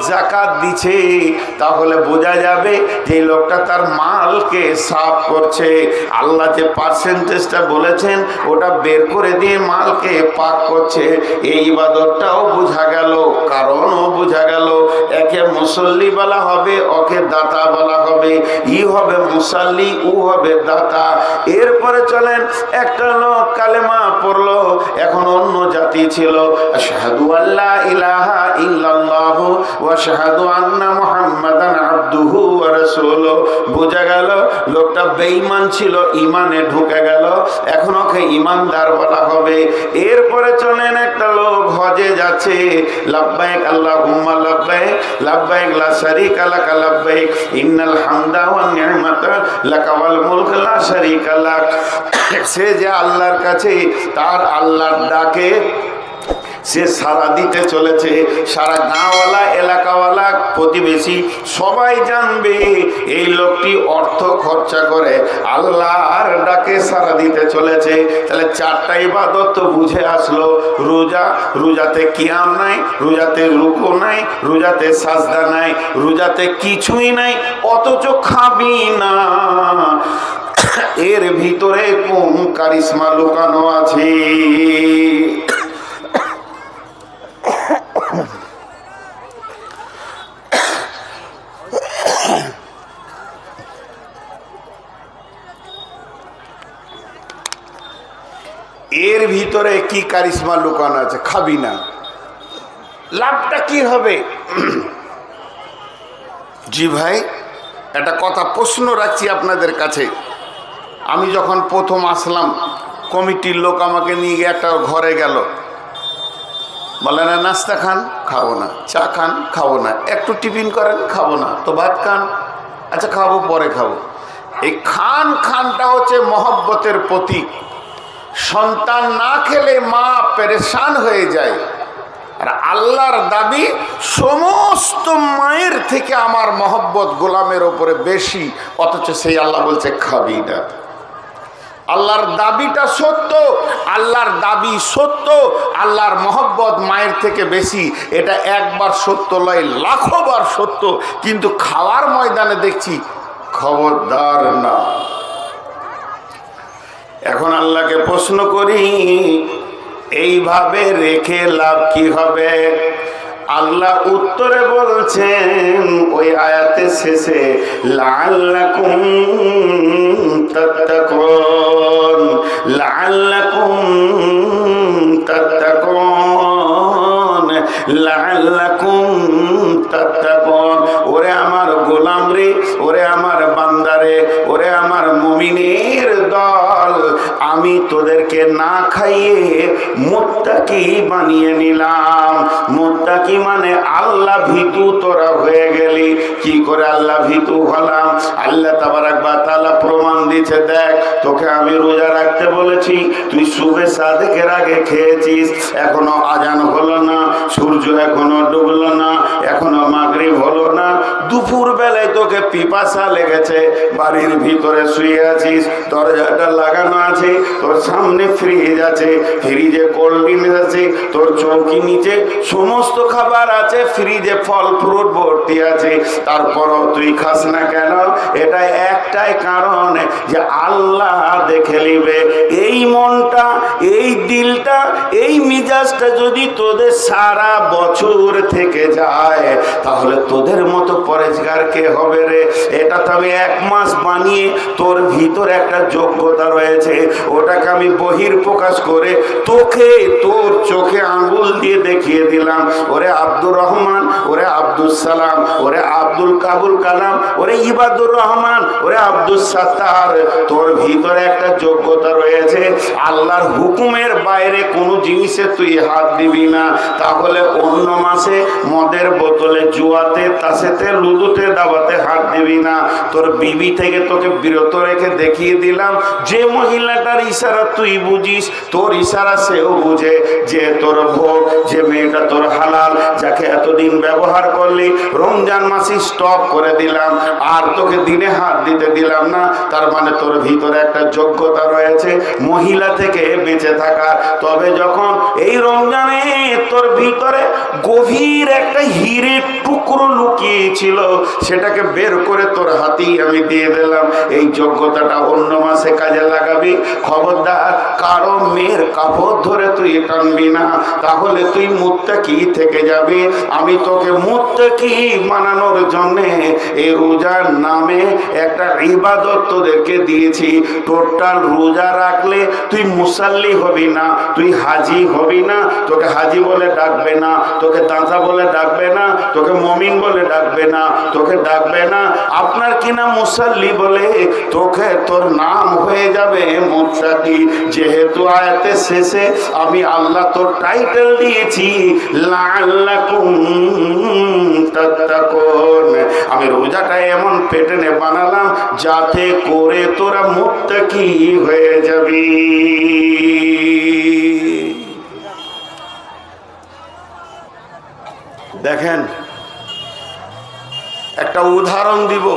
যাকাত দিচ্ছে, তাহলে বোঝা যাবে যে লোকটা তার মালকে সাফ করছে। আল্লাহ যে পার্সেন্টেজটা বলেছেন ওটা বের করে দিয়ে মালকে পাক করছে। এই ইবাদতটাও বোঝা গেল, কারণও বোঝা গেল। একে মুসল্লি বলা হবে, ওকে দাতা বলা হবে। ই হবে মুসাল্লি, ও হবে দাতা। এরপরে চলেন, একটা লোক কালেমা পড়লো, এখন অন্য জাতি ছিল, আশহাদু আল্লা ইলাহা ইল্লাল্লাহ ওয়া আশহাদু আন্না মুহাম্মাদান আবদুহু ওয়া রাসূলুহু। বোঝা গেল লোকটা বেঈমান ছিল, ঈমানে ঢুকে গেল, এখন ওকে ঈমানদার বলা হবে। এরপরে চলেন, একটা লোক হজে যাচ্ছে, লাব্বাইক আল্লাহুম্মা লাব্বাইক লাব্বাইক লা শারীকা লাক লাব্বাইক ইন্নাল হামদা ওয়ান নি'মাতা লাকা ওয়াল মুলক লা শারীকা লাক। সে যে আল্লাহর কাছে তার আল্লাহর ডাকে সে সারা দিতে চলেছে, সারা গাঁওয়ালা এলাকাওয়ালা প্রতিবেশী সবাই জানবে এই লোকটি অর্থ খরচা করে আল্লাহর ডাকে সারা দিতে চলেছে। তাহলে চারটা ইবাদত তো বুঝে আসলো। রোজা, রোজাতে কিয়াম নাই, রোজাতে রুকু নাই, রোজাতে সাজদা নাই, রোজাতে কিছুই নাই, অথচ খাবি না। এর ভিতরে কোন কারিশমা লুকানো আছে? এর ভিতরে কি কারিশমা লুকানো আছে? খাবি না, লাভটা কি হবে? জি ভাই, একটা কথা প্রশ্ন রাখছি আপনাদের কাছে। আমি যখন প্রথম আসলাম, কমিটির লোক আমাকে নিয়ে গিয়ে একটা ঘরে গেল, বলে না নাস্তা খান, খাবো না। চা খান, খাবো না। একটু টিফিন করেন, খাবো না। তো ভাত খান, আচ্ছা খাবো, পরে খাবো। এই খানটা হচ্ছে মহব্বতের প্রতীক। সন্তান না খেলে মা পেরেশান হয়ে যায়। আর আল্লাহর দাবি, সমস্ত মায়ের থেকে আমার মহব্বত গোলামের ওপরে বেশি, অথচ সেই আল্লাহ বলছে খাবি না। আল্লাহর দাবিটা সত্য, আল্লাহর দাবি সত্য, আল্লাহর মহব্বত মায়ের থেকে বেশি। এটা একবার সত্য নয়, লাখবার সত্য। কিন্তু খাওয়ার ময়দানে দেখছি খবরদার না। এখন আল্লাহকে প্রশ্ন করি, এইভাবে রেখে লাভ কি হবে? আল্লাহ উত্তরে বলছেন ওই আয়াতের শেষে, লাআল্লাকুম তাত্তাকুন, লাআল্লাকুম তাত্তাকুন, লাআল্লাকুম তাত্তাকুন। ওরে আমার গোলাম রে, ওরে আমার বান্দারে, ওরে আমার মুমিনের দল, আমি তোদেরকে না খাইয়ে মুত্তাকি বানিয়ে নিলাম। মুত্তাকি মানে আল্লাহ ভীতু তোরা হয়ে গেলি। কি করে আল্লাহ ভীতু হলাম? আল্লাহ তাবারাক ওয়া তাআলা প্রমাণ দিচ্ছে, দেখ তোকে আমি রোজা রাখতে বলেছি, তুই সুবে সাদেকের আগে খেয়েছিস, এখনো আজান হলো না, সূর্য এখনো ডুবলো না, এখনো মাগরিব হলো না, দুপুর বেলায় তোকে পিপাসা লেগেছে, বাড়ির ভিতরে শুয়ে আছিস, দরজাটা লাগানো আছে, তোর সামনে ফ্রিজ আছে, ফ্রিজে কোল্ড ড্রিঙ্কস আছে, তোর চৌকি নিচে সমস্ত খাবার আছে, ফ্রিজে ফল ফ্রুট ভর্তি আছে, তারপরও তুই খাস না কেন? এটা একটাই কারণ যে আল্লাহ দেখে নিবে। এই মনটা, এই দিলটা, এই মিজাজটা যদি তোদের সারা বছর থেকে যায়, তাহলে তোদের মতো পরেজগার কে হবে রে? এটা তো আমি 1 মাস বানিয়ে তোর ভিতরে একটা যোগ্যতা রয়েছে, ওটাকে আমি বহির প্রকাশ করে তোকে তোর চোখে আঙ্গুল দিয়ে দেখিয়ে দিলাম, ওরে আব্দুর রহমান, ওরে আব্দুল সালাম, ওরে আব্দুল কাবুল কালাম, ওরে ইবাদুর রহমান, ওরে আব্দুল সাত্তার, তোর ভিতরে একটা যোগ্যতা রয়েছে। আল্লাহর হুকুমের বাইরে কোনো জিনিসে তুই হাত দিবি না, তাহলে অন্য মাসে মদের বোতলে, জুয়াতে, তাসেতে, লুদুতে, দাবাতে হাত দিবি না। তোর বিবি থেকে তোকে বিরত রেখে দেখিয়ে দিলাম, যে মহিলাটার ইশারা তুই বুঝিস, তোর ইশারা সেও বুঝে, যে তোর ভোগ, যে মেয়েটা তোর হালাল, যাকে এতদিন ব্যবহার করলি, রমজান মাসে স্টপ করে দিলাম, আর তোকে দিনে হাত দিতে দিলাম না। তার মানে তোর ভিতরে একটা যোগ্যতা রয়েছে মহিলা থেকে বেঁচে থাকার। তবে যখন এই রমজানে তোর ভিতরে গভীর একটা হিরে টুকরো লুকিয়েছিল সেটাকে বের করে তোর হাতেই আমি দিয়ে দিলাম, এই যোগ্যতাটা অন্য মাসে কাজে লাগাবি। খবরদার কারো মেয়ের কাপড় ধরে তুই টানবি না, তাহলে তুই মুত্তাকি থেকে যাবি। আমি তোকে মুত্তাকি বানানোর জন্যে এই রোজার নামে একটা ইবাদত তোদেরকে দিয়েছি। টোটাল রোজা রাখলে তুই মুসাল্লি হবি না, তুই হাজি হবি না। তোকে হাজি বলে ডাকবে না, তোকে দাঁতা বলে ডাকবে না, তোকে মমিন বলে ডাকবে না, তোকে ডাকবে না আপনার কিনা মুসাল্লি বলে, তোকে তোর নাম হয়ে যাবে মুত্তাকি। যেহেতু আয়াতের শেষে আমি আল্লাহ তোর টাইটেল দিয়েছি লাআল্লাকুম তাত্তাকুন, আমি রোজাটা এমন পেটেনে বানালাম যাতে করে তোরা মুত্তাকি হয়ে যাবি। দেখেন একটা উদাহরণ দিব,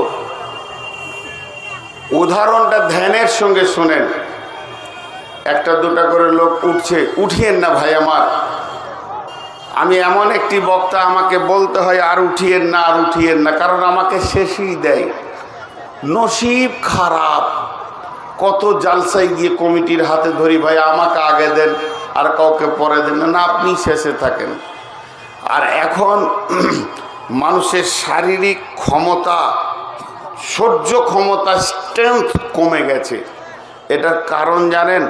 উদাহরণটা ধ্যানের সঙ্গে শুনেন। একটা দুটা করে লোক উঠছে, উঠিয়েন না ভাই আমার, আমি এমন একটি বক্তা, আমাকে বলতে হয় আর উঠিয়েন না, আর উঠিয়েন না, কারণ আমাকে শেষই দেয়। নসিব খারাপ, কত জালসায় গিয়ে কমিটির হাতে ধরি, ভাই আমাকে আগে দেন আর কাউকে পরে দেন না, আপনি শেষে থাকেন। আর এখন মানুষের শারীরিক ক্ষমতা, সহ্য ক্ষমতা, স্ট্রেংথ কমে গেছে। এটার কারণ জানেন?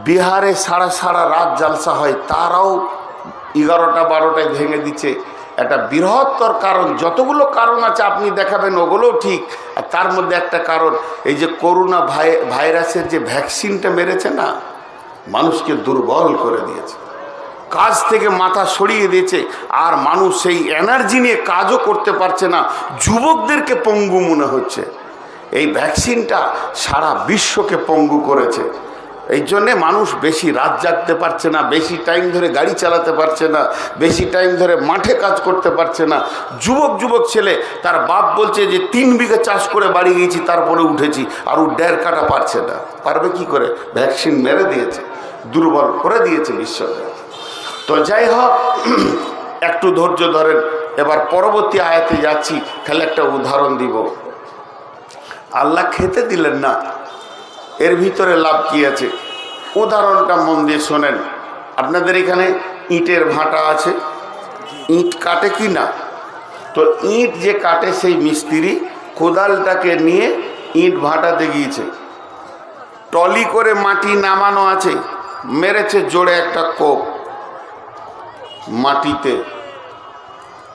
বিহারে সারা সারা রাত জালসা হয়, তারাও 11টা 12টায় ভেঙে দিচ্ছে। একটা বৃহত্তর কারণ, যতগুলো কারণ আছে আপনি দেখাবেন ওগুলোও ঠিক, আর তার মধ্যে একটা কারণ এই যে করোনা ভাইরাসের যে ভ্যাকসিনটা মেরেছে না, মানুষকে দুর্বল করে দিয়েছে, কাজ থেকে মাথা সরিয়ে দিয়েছে, আর মানুষ সেই এনার্জি নিয়ে কাজও করতে পারছে না, যুবকদেরকে পঙ্গু মনে হচ্ছে। এই ভ্যাকসিনটা সারা বিশ্বকে পঙ্গু করেছে। এই জন্যে মানুষ বেশি রাত জাগতে পারছে না, বেশি টাইম ধরে গাড়ি চালাতে পারছে না, বেশি টাইম ধরে মাঠে কাজ করতে পারছে না। যুবক ছেলে তার বাপ বলছে যে 3 বিঘা চাষ করে বাড়ি গিয়েছি, তারপরে উঠেছি, আর ও 1.5 কাটা পারছে না। পারবে কি করে? ভ্যাকসিন মেরে দিয়েছে, দুর্বল করে দিয়েছে বিশ্বকে। তো যাই হোক, একটু ধৈর্য ধরেন। এবার পরবর্তী আয়াতে যাচ্ছি, খালি একটা উদাহরণ দিব। আল্লাহ খেতে দিলেন না, এর ভিতরে লাভ কি আছে? উদাহরণটা মন দিয়ে শোনেন। আপনাদের এখানে ইটের ভাটা আছে, ইট কাটে কি না? তো ইট যে কাটে সেই মিস্ত্রি কোদালটাকে নিয়ে ইট ভাটাতে গিয়েছে, টলি করে মাটি নামানো আছে, মেরেছে জোরে একটা কোপ মাটিতে।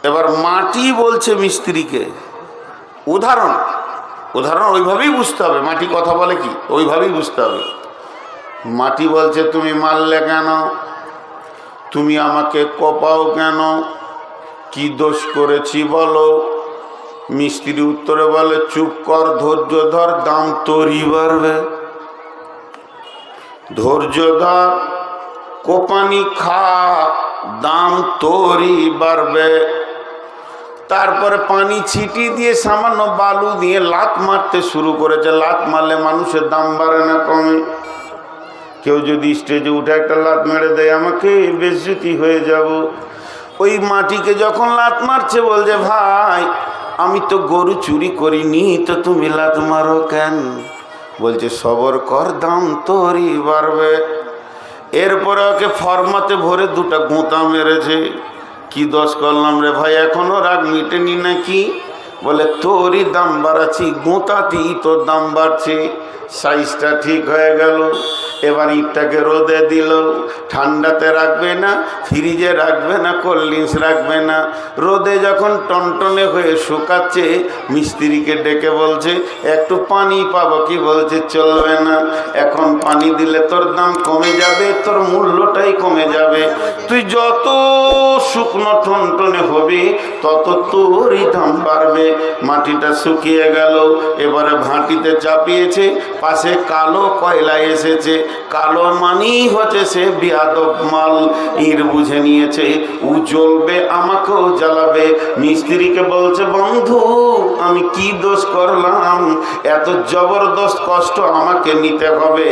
এবার মাটি বলছে মিস্ত্রিকে, উদাহরণ ওইভাবেই বুঝতে হবে, মাটি কথা বলে কি ওইভাবেই বুঝতে হবে। মাটি বলছে তুমি মারলে কেন, তুমি আমাকে কোপাও কেন, কি দোষ করেছি বলো? মিস্ত্রি উত্তরে বলে চুপ কর, ধৈর্য ধর, দাম তোরই বাড়বে। ধৈর্য ধর, কোপানি খা, দাম তোরই বাড়বে। তারপরে পানি ছিটি দিয়ে সামান্য বালু দিয়ে লাত মারতে শুরু করেছে। লাত মারলে মানুষের দাম বাড়ে না কমে? কেউ যদি স্টেজে উঠে একটা লাত মেরে দেয়, আমাকে বেজ্জতি হয়ে যাব। ওই মাটিকে যখন লাত মারছে বলছে ভাই আমি তো গরু চুরি করিনি, তো তুমি লাত মারো কেন? বলছে সবর কর, দাম তোরই বাড়বে। এরপরে ওকে ফরমাতে ভরে 2টা গোঁতা মেরেছে। কি দোষ করলাম রে ভাই, এখনো রাগ মিটেনি নাকি? বলে তোরই দাম বাড়াচ্ছি, গোঁতাতেই তোর দাম বাড়ছে। সাইজটা ঠিক হয়ে গেল। এবার ইটটাকে রোদে দিল, ঠান্ডাতে রাখবে না, ফ্রিজে রাখবে না, কোল্ড ড্রিঙ্কস রাখবে না। রোদে যখন টনটনে হয়ে শুকাচ্ছে, মিস্ত্রিকে ডেকে বলছে একটু পানি পাবো কি? বলছে চলবে না, এখন পানি দিলে তোর দাম কমে যাবে, তোর মূল্যটাই কমে যাবে। তুই যত শুকনো টনটনে হবি তত তোরই দাম বাড়বে। মাটিটা শুকিয়ে গেল, এবারে ভাটিতে চাপিয়েছে, পাশে কালো কয়লা এসেছে। কালো মানি হচ্ছে সে বিয়াদব মাল, ইট বুঝে নিয়েছে ও জ্বলবে, আমাকেও জ্বালাবে। মিস্ত্রিকে বলছে বন্ধু আমি কি দোষ করলাম, এত জবরদস্ত কষ্ট আমাকে নিতে হবে?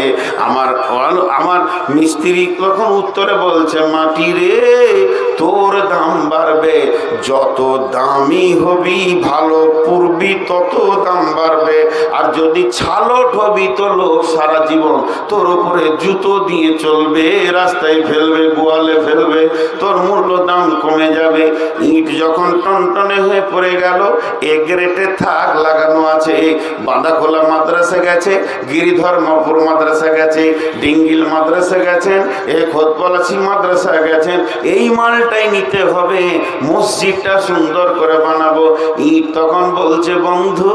আমার মিস্ত্রি তখন উত্তরে বলছে মাটি রে, তোর দাম বাড়বে। যত দামি হবি, ভালো পূর্বি, তত দাম বাড়বে। আর যদি ছালট হবি তো লোক সারা জীবন তোর উপরে জুতো দিয়ে চলবে, রাস্তায় ফেলবে, গোয়ালে ফেলবে, তোর মূল্য দাম কমে যাবে। ইট যখন টনটনে হয়ে পড়ে গেল, এ গ্রেটে থাক লাগানো আছে, বাঁধাখোলা মাদ্রাসা গেছে, গিরিধর্মপুর মাদ্রাসা গেছে, ডিঙ্গিল মাদ্রাসা গেছেন, এ খোদপলাশি মাদ্রাসা গেছেন, এই মালটাই নিতে হবে, মসজিদটা সুন্দর করে বানাবো। ইট তখন বলছে, বন্ধু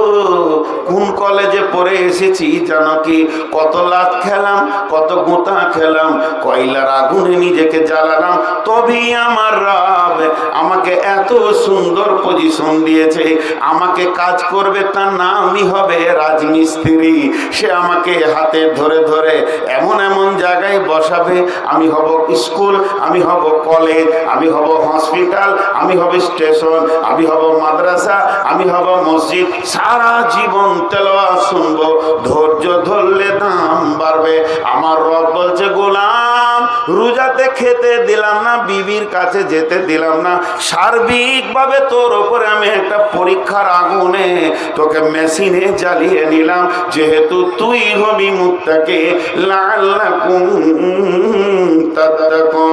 কোন কলেজে পড়ে এসেছি জানো কি? কত লাত খেলাম, কত গোতা খেলাম, কয়লার আগুনে নিজেকে জ্বালালাম, তবেই আমার রব আমাকে এত সুন্দর পজিশন দিয়েছে। আমাকে কাজ করবে, তার নামই হবে রাজমিস্ত্রি। সে আমাকে হাতে ধরে ধরে এমন এমন জায়গায় বসাবে, আমি হব স্কুল, আমি হব কলেজ, আমি হব হসপিটাল, আমি হব স্টেশন, আমি হব মাদ্রাসা, আমি হব মসজিদ। সারা জীবন তেলাওয়াত শুনবো, ধৈর্য ধরলে দাম বাড়বে। আমার রব বলছে, গোলাম রোজাতে খেতে দিলাম না, বিবির কাছে যেতে দিলাম না, সার্বিকভাবে তোর ওপরে আমি একটা পরীক্ষার আগুনে তোকে মেশিনে জ্বালিয়ে নিলাম, যেহেতু তুই হবি মুত্তাকি, লাআল্লাকুম তাত্তাকুন।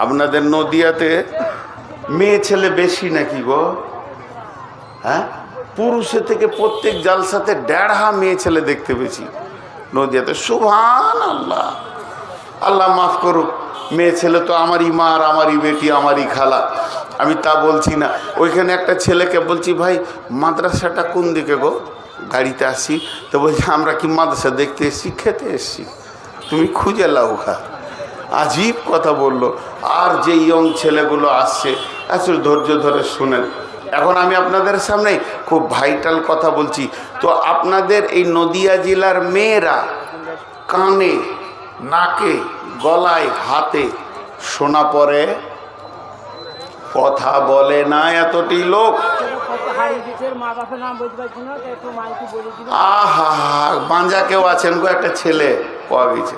আপনাদের নদিয়াতে মেয়ে ছেলে বেশি নাকি গো? হ্যাঁ, পুরুষের থেকে প্রত্যেক জালসাতে 1.5 মেয়ে ছেলে দেখতে পেয়েছি নদিয়াতে। সুবহানাল্লাহ, আল্লাহ মাফ করুক। মেয়ে ছেলে তো আমারই মা, আর আমারই বেটি, আমারই খালা, আমি তা বলছি না। ওইখানে একটা ছেলেকে বলছি, ভাই মাদ্রাসাটা কোন দিকে গো? গাড়িতে আসছি তো বলছি, আমরা কি মাদ্রাসা দেখতে এসছি, খেতে এসছি, তুমি খুঁজে লাও খা। আজীব কথা বললো। আর যে ইয়ং ছেলেগুলো আসছে, আসলে ধৈর্য ধরে শুনেন। এখন আমি আপনাদের সামনে খুব ভাইটাল কথা বলছি। তো আপনাদের এই নদিয়া জেলার মেয়েরা কানে, নাকে, গলায়, হাতে সোনা পরে, কথা বলে না এতটি লোক। আহা, বাঁজা কেউ আছেন গো? একটা ছেলে পাওয়া গেছে,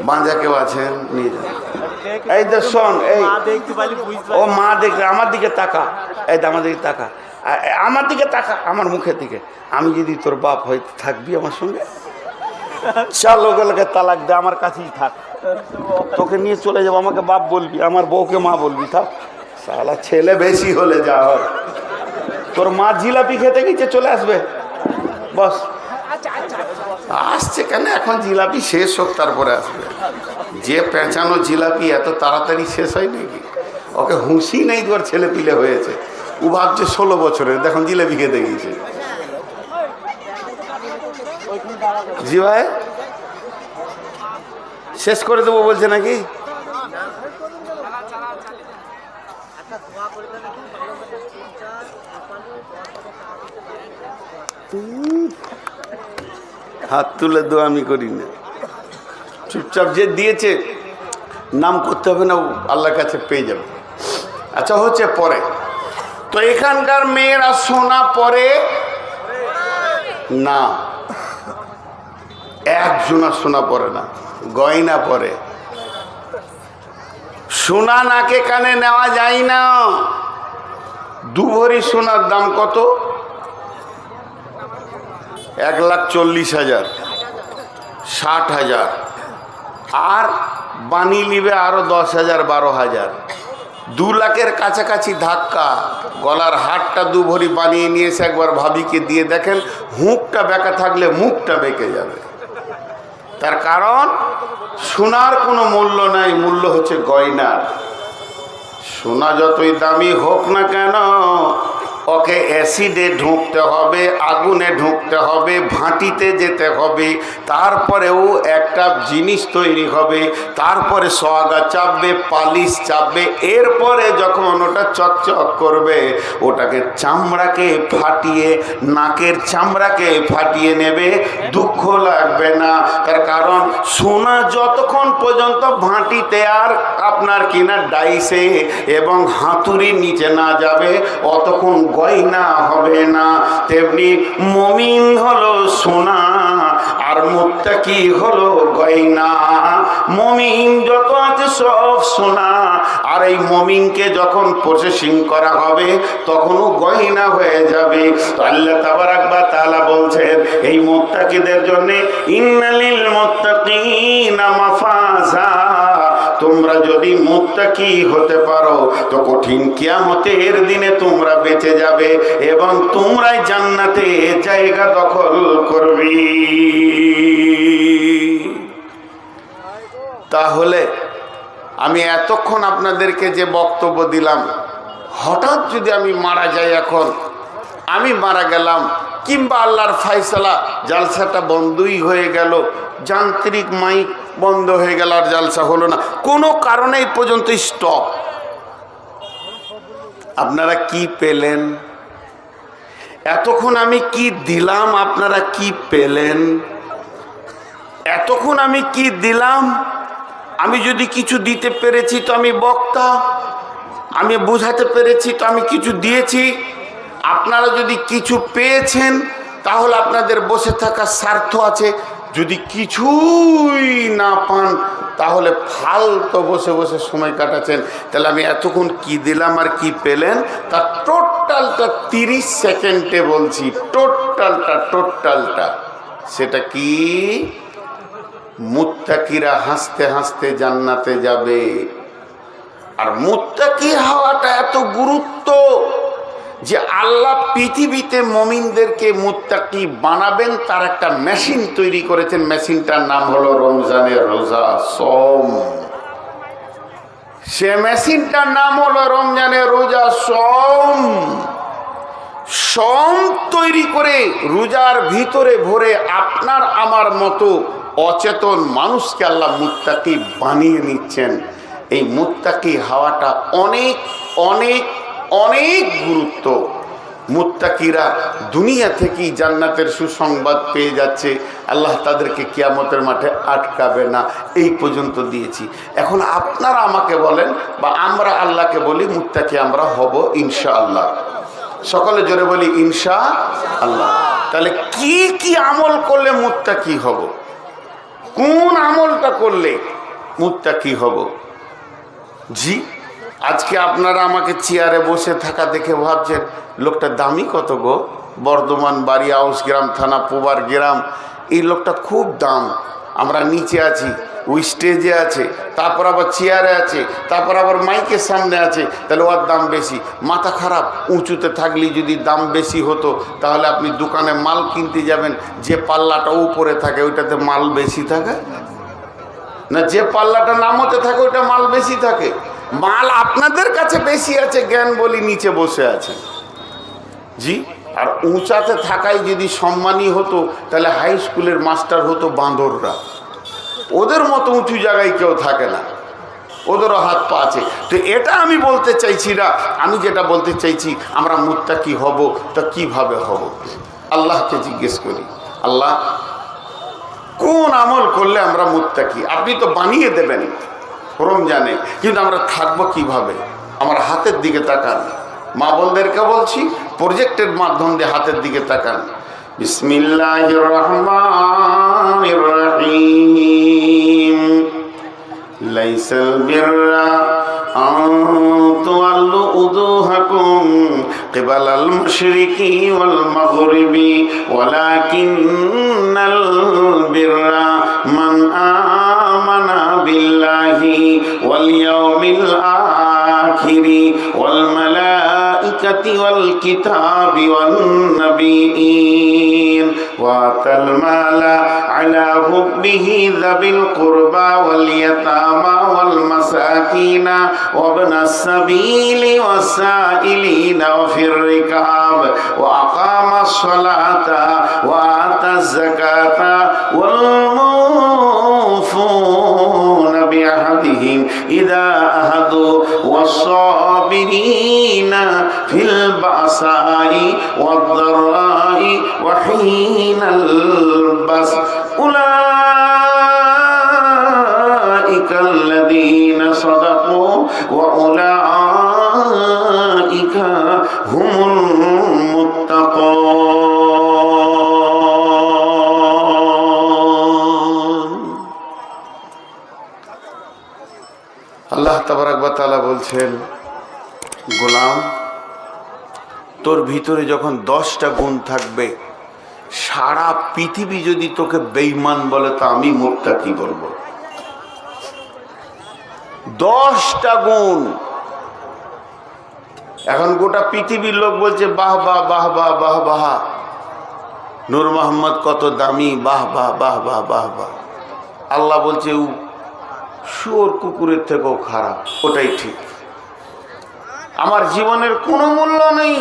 বাঁজা কেউ আছেন? এই তো শোন, এই ও মা দেখে আমার দিকে তাকা, এই আমার দিকে তাকা, আমার দিকে তাকা, আমার মুখের দিকে। আমি যদি তোর বাপ হই, থাকবি আমার সঙ্গে? চল ওগুলোকে তালাক দে, আমার কাছেই থাক, তোকে নিয়ে চলে যাবো, আমাকে বাপ বলবি, আমার বউকে মা বলবি। থাক শালা, ছেলে বেশি হলে যা হয়। তোর মা জিলাপি খেতে গেছে, চলে আসবে, বস। আসছে কেন? এখন জিলাপি শেষ হোক তারপরে আসবে। যে পেঁচানো জিলাপি এত তাড়াতাড়ি শেষ হয় নাকি? ওকে হুঁশি নেই, তোর ছেলে পিলে হয়েছে, ও ভাবছে 16 বছরের, দেখুন জিলাপি খেতে গিয়েছে। জি ভাই, শেষ করে দেবো বলছে নাকি? হাত তুলে দোয়া আমি করি না, চুপচাপ যে দিয়েছে নাম করতে হবে না, আল্লাহর কাছে পেয়ে যাবে। আচ্ছা, হচ্ছে পরে তো এখানকার মেয়েরা সোনা পরে না, একজনা সোনা পরে না, গয়না পরে। সোনা নাকে কানে নেওয়া যায় না। 2 ভরি সোনার দাম কত? 1,40,000, 60,000, আর বানি নিবে আরো 10,000, 12,000, 2 লাখের কাছাকাছি ধাক্কা। গলার হারটা 2 ভরি বানিয়ে নিয়ে এসে একবার ভাবিকে দিয়ে দেখেন, হুঁকটা বেঁকা থাকলে মুখটা বেঁকে যাবে। তার কারণ সোনার কোনো মূল্য নাই, মূল্য হচ্ছে গয়নার। সোনা যতই দামি হোক না কেন, ওকে অ্যাসিডে ঢুকতে হবে, আগুনে ঢুকতে হবে, ভাটিতে যেতে হবে, তারপরেও একটা জিনিস তৈরি হবে, তারপরে সোয়াগা চাপবে, পালিশ চাপবে, এরপরে যখন ওটা চকচক করবে, ওটাকে চামড়াকে ফাটিয়ে, নাকের চামড়াকে ফাটিয়ে নেবে, দুঃখ লাগবে না। তার কারণ সোনা যতক্ষণ পর্যন্ত ভাটিতে আর আপনার কিনা ডাইসে এবং হাতুড়ির নিচে না যাবে, অতক্ষণ গয়না হবে না। তেমনি মুমিন হলো সোনা, আর মুত্তাকি হলো গয়না। মুমিন যত আছে সব সোনা, আর এই মুমিনকে যখন প্রসেসিং করা হবে তখনও গয়না হয়ে যাবে। তো আল্লাহ তাবারাক ওয়া তাআলা বলছেন এই মুত্তাকিদের জন্য ইন্নালিল মুত্তাকিনা মাফাজা, তোমরা যদি মুত্তাকি হতে পারো তো কঠিন কিয়ামতের দিনে তোমরা বেঁচে যাবে এবং তোমরাই জান্নাতে জায়গা দখল করবে। তাহলে আমি এতক্ষণ আপনাদেরকে যে বক্তব্য দিলাম, হঠাৎ যদি আমি মারা যাই, এখন আমি মারা গেলাম, কিংবা আল্লাহর ফায়সালা জালসাটা বন্ধই হয়ে গেল, যান্ত্রিক মাইক বন্ধ হয়ে গেল, আর জালসা হলো না, কোনো কারণে এই পর্যন্ত স্টপ, আপনারা কি পেলেন? এতক্ষণ আমি কি দিলাম, আপনারা কি পেলেন? এতক্ষণ আমি কি দিলাম? আমি যদি কিছু দিতে পেরেছি তো আমি বক্তা, আমি বোঝাতে পেরেছি তো আমি কিছু দিয়েছি। আপনারা যদি কিছু পেয়েছেন তাহলে আপনাদের বসে থাকার স্বার্থ আছে, যদি কিছুই না পান তাহলে ফালতু বসে বসে সময় কাটাচ্ছেন। তাহলে আমি এতক্ষণ কি দিলাম আর কি পেলেন তার টোটালটা 30 সেকেন্ডে বলছি, টোটালটা সেটা কি? মুত্তাকিরা হাসতে হাসতে জান্নাতে যাবে। আর মুত্তাকি হওয়াটা এত গুরুত্ব যে আল্লাহ পৃথিবীতে মুমিনদেরকে মুত্তাকি বানাবেন তার একটা মেশিন তৈরি করেছেন। মেশিনটার নাম হলো রমজানের রোজা, সওম। সে মেশিনটার নাম হলো রমজানের রোজা, সওম। সওম তৈরি করে রোজার ভিতরে ভরে আপনার আমার মতো অচেতন মানুষকে আল্লাহ মুত্তাকি বানিয়ে নিচ্ছেন। এই মুত্তাকি হওয়াটা অনেক অনেক অনেক গুরুত্ব। মুত্তাকিরা দুনিয়া থেকেই জান্নাতের সুসংবাদ পেয়ে যাচ্ছে, আল্লাহ তাদেরকে কিয়ামতের মাঠে আটকাবে না। এই পর্যন্ত দিয়েছি। এখন আপনারা আমাকে বলেন বা আমরা আল্লাহকে বলি মুত্তাকি আমরা হব ইনশাআল্লাহ। সকলে জোরে বলি ইনশাআল্লাহ। তাহলে কি কি আমল করলে মুত্তাকি হব? কোন আমলটা করলে মুত্তাকি হব? জি, আজকে আপনারা আমাকে চেয়ারে বসে থাকা দেখে ভাবছেন লোকটা দামি কত গো, বর্ধমান বাড়ি, আউস গ্রাম থানা, পোবার গ্রাম, এই লোকটা খুব দাম। আমরা নিচে আছি, ওই স্টেজে আছে, তারপর আবার চেয়ারে আছে, তারপর আবার মাইকের সামনে আছে, তাহলে ওর দাম বেশি। মাথা খারাপ, উঁচুতে থাকলে যদি দাম বেশি হতো তাহলে আপনি দোকানে মাল কিনতে যাবেন, যে পাল্লাটা উপরে থাকে ওইটাতে মাল বেশি থাকে না, যে পাল্লাটা নামতে থাকে ওইটা মাল বেশি থাকে। মাল আপনাদের কাছে বেশি আছে, জ্ঞান বলি নিচে বসে আছে। জি, আর উঁচাতে থাকাই যদি সম্মানী হতো তাহলে হাই স্কুলের মাস্টার হতো বাঁদররা। ওদের মতো উঁচু জায়গায় কেউ থাকে না, ওদেরও হাত পা আছে। তো এটা আমি বলতে চাইছি না, আমি যেটা বলতে চাইছি আমরা মুত্তাকি হব তা কিভাবে হব? আল্লাহকে জিজ্ঞেস করি, আল্লাহ কোন আমল করলে আমরা মুত্তাকি? আপনি তো বানিয়ে দেবেন রমজানে, কিন্তু আমরা থাকবো কিভাবে? আমার হাতের দিকে তাকান, মা বোনদেরকে বলছি প্রজেক্টের মাধ্যম দিয়ে হাতের দিকে তাকান। বিসমিল্লাহির রহমানির রহিম। লাইসাল বিররা আন তুওয়াল্লু উজুহাকুম কিবালাল মাশরিকি ওয়াল মাগরিবি ওয়ালাকিন্নাল বিররা মান আমানা বিল্লাহি ওয়াল ইয়াউমিল আখিরি ওয়াল মালাইকাতি ওয়াল কিতাবি ওয়ান নাবিয়্যিন ওয়া আতাল মালা আলা হুব্বিহি যাবিল কুরবা ওয়াল ইয়াতামা ওয়াল মাসাকিনা ওয়া ইবনাস সাবিলি ওয়াস সাইলিনা ওয়া ফির রিকাব ওয়া আকামাস সালাতা ওয়া আতাজ যাকাতা ওয়াল মুফুনা বিআহদিহিম ইযা আহাদু ওয়াস-সাবিরিনা ফিল বাসাই ওয়াদ-দাররাই ওয়া হিনাল বাস উলাইকাল্লাযীনা সাদাকু ওয়া উলাইকা হুমুল মুত্তাকুন। ওয়া তাআলা বলছেন, গোলাম তোর ভিতরে যখন 10টা গুণ থাকবে, সারা পৃথিবী যদি তোকে বেঈমান বলে তো আমি মুত্তাকি বলবো। 10টা গুণ। এখন গোটা পৃথিবীর লোক বলছে বাহ বাহ বাহ বাহ বাহ বাহ, নূর মোহাম্মদ কত দামি, বাহ বাহ বাহ বাহ বাহ বাহ। আল্লাহ বলছে শুয়োর কুকুরের থেকেও খারাপ। ওটাই ঠিক। আমার জীবনের কোনো মূল্য নেই।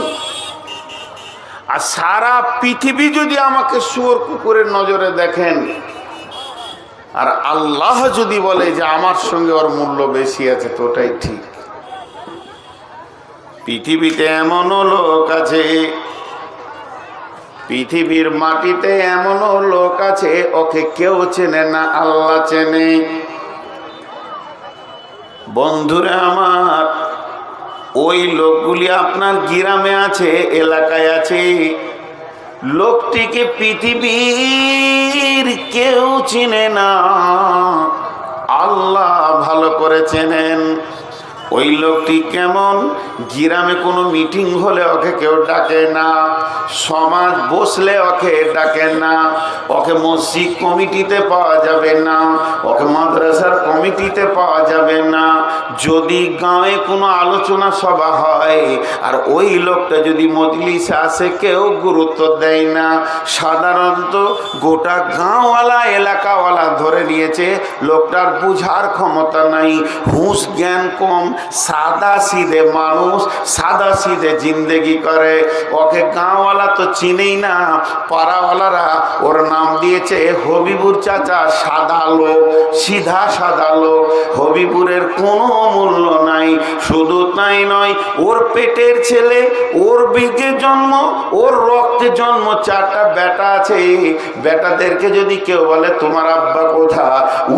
আর সারা পৃথিবী যদি আমাকে শুয়োর কুকুরের নজরে দেখেন, আর আল্লাহ যদি বলে যে আমার সঙ্গে ওর মূল্য বেশি আছে, তো ওটাই ঠিক। পৃথিবীতে এমনও লোক আছে, পৃথিবীর মাটিতে এমনও লোক আছে ওকে কেউ চেনে না, আল্লাহ চেনে। বন্ধুরা আমার, ওই লোকগুলি আপনার গ্রামে আছে, এলাকায় আছে। লোকটিকে পৃথিবীর কেউ চিনে না, আল্লাহ ভালো করে চেনেন। ওই লোকটি কেমন? গ্রামে কোনো মিটিং হলে ওকে কেউ ডাকে না, সমাজ বসলে ওকে ডাকে না, ওকে মসজিদ কমিটিতে পাওয়া যাবে না, ওকে মাদ্রাসার কমিটিতে পাওয়া যাবে না। যদি গাঁয়ে কোনো আলোচনা সভা হয় আর ওই লোকটা যদি মজলিসে আসে, কেউ গুরুত্ব দেয় না। সাধারণত গোটা গাঁওয়ালা এলাকাওয়ালা ধরে নিয়েছে লোকটার বুঝার ক্ষমতা নাই, হুঁশ জ্ঞান কম, সাদা সিধে মানুষ, সাদা সিধে জিন্দেগি করে। ওকে গাঁওয়ালা তো চিনেই না, পাড়াওয়ালারা ওর নাম দিয়েছে হবিবুর চাচা, সাদা লোক, সিধা সাদা লোক। হবিবুরের কোনো মূল্য নাই। শুধু তাই নয়, ওর পেটের ছেলে, ওর বীজে জন্ম, ওর রক্তে জন্ম, 4টা বেটা আছে। বেটাদেরকে যদি কেউ বলে তোমার আব্বা কোথা,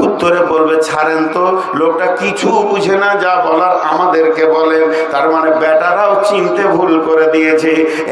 উত্তরে বলবে ছাড়েন তো, লোকটা কিছু বুঝে না, যা বলার আমাদেরকে বলেন। তার মানে বেটারাও চিনতে ভুল করে দিয়েছে।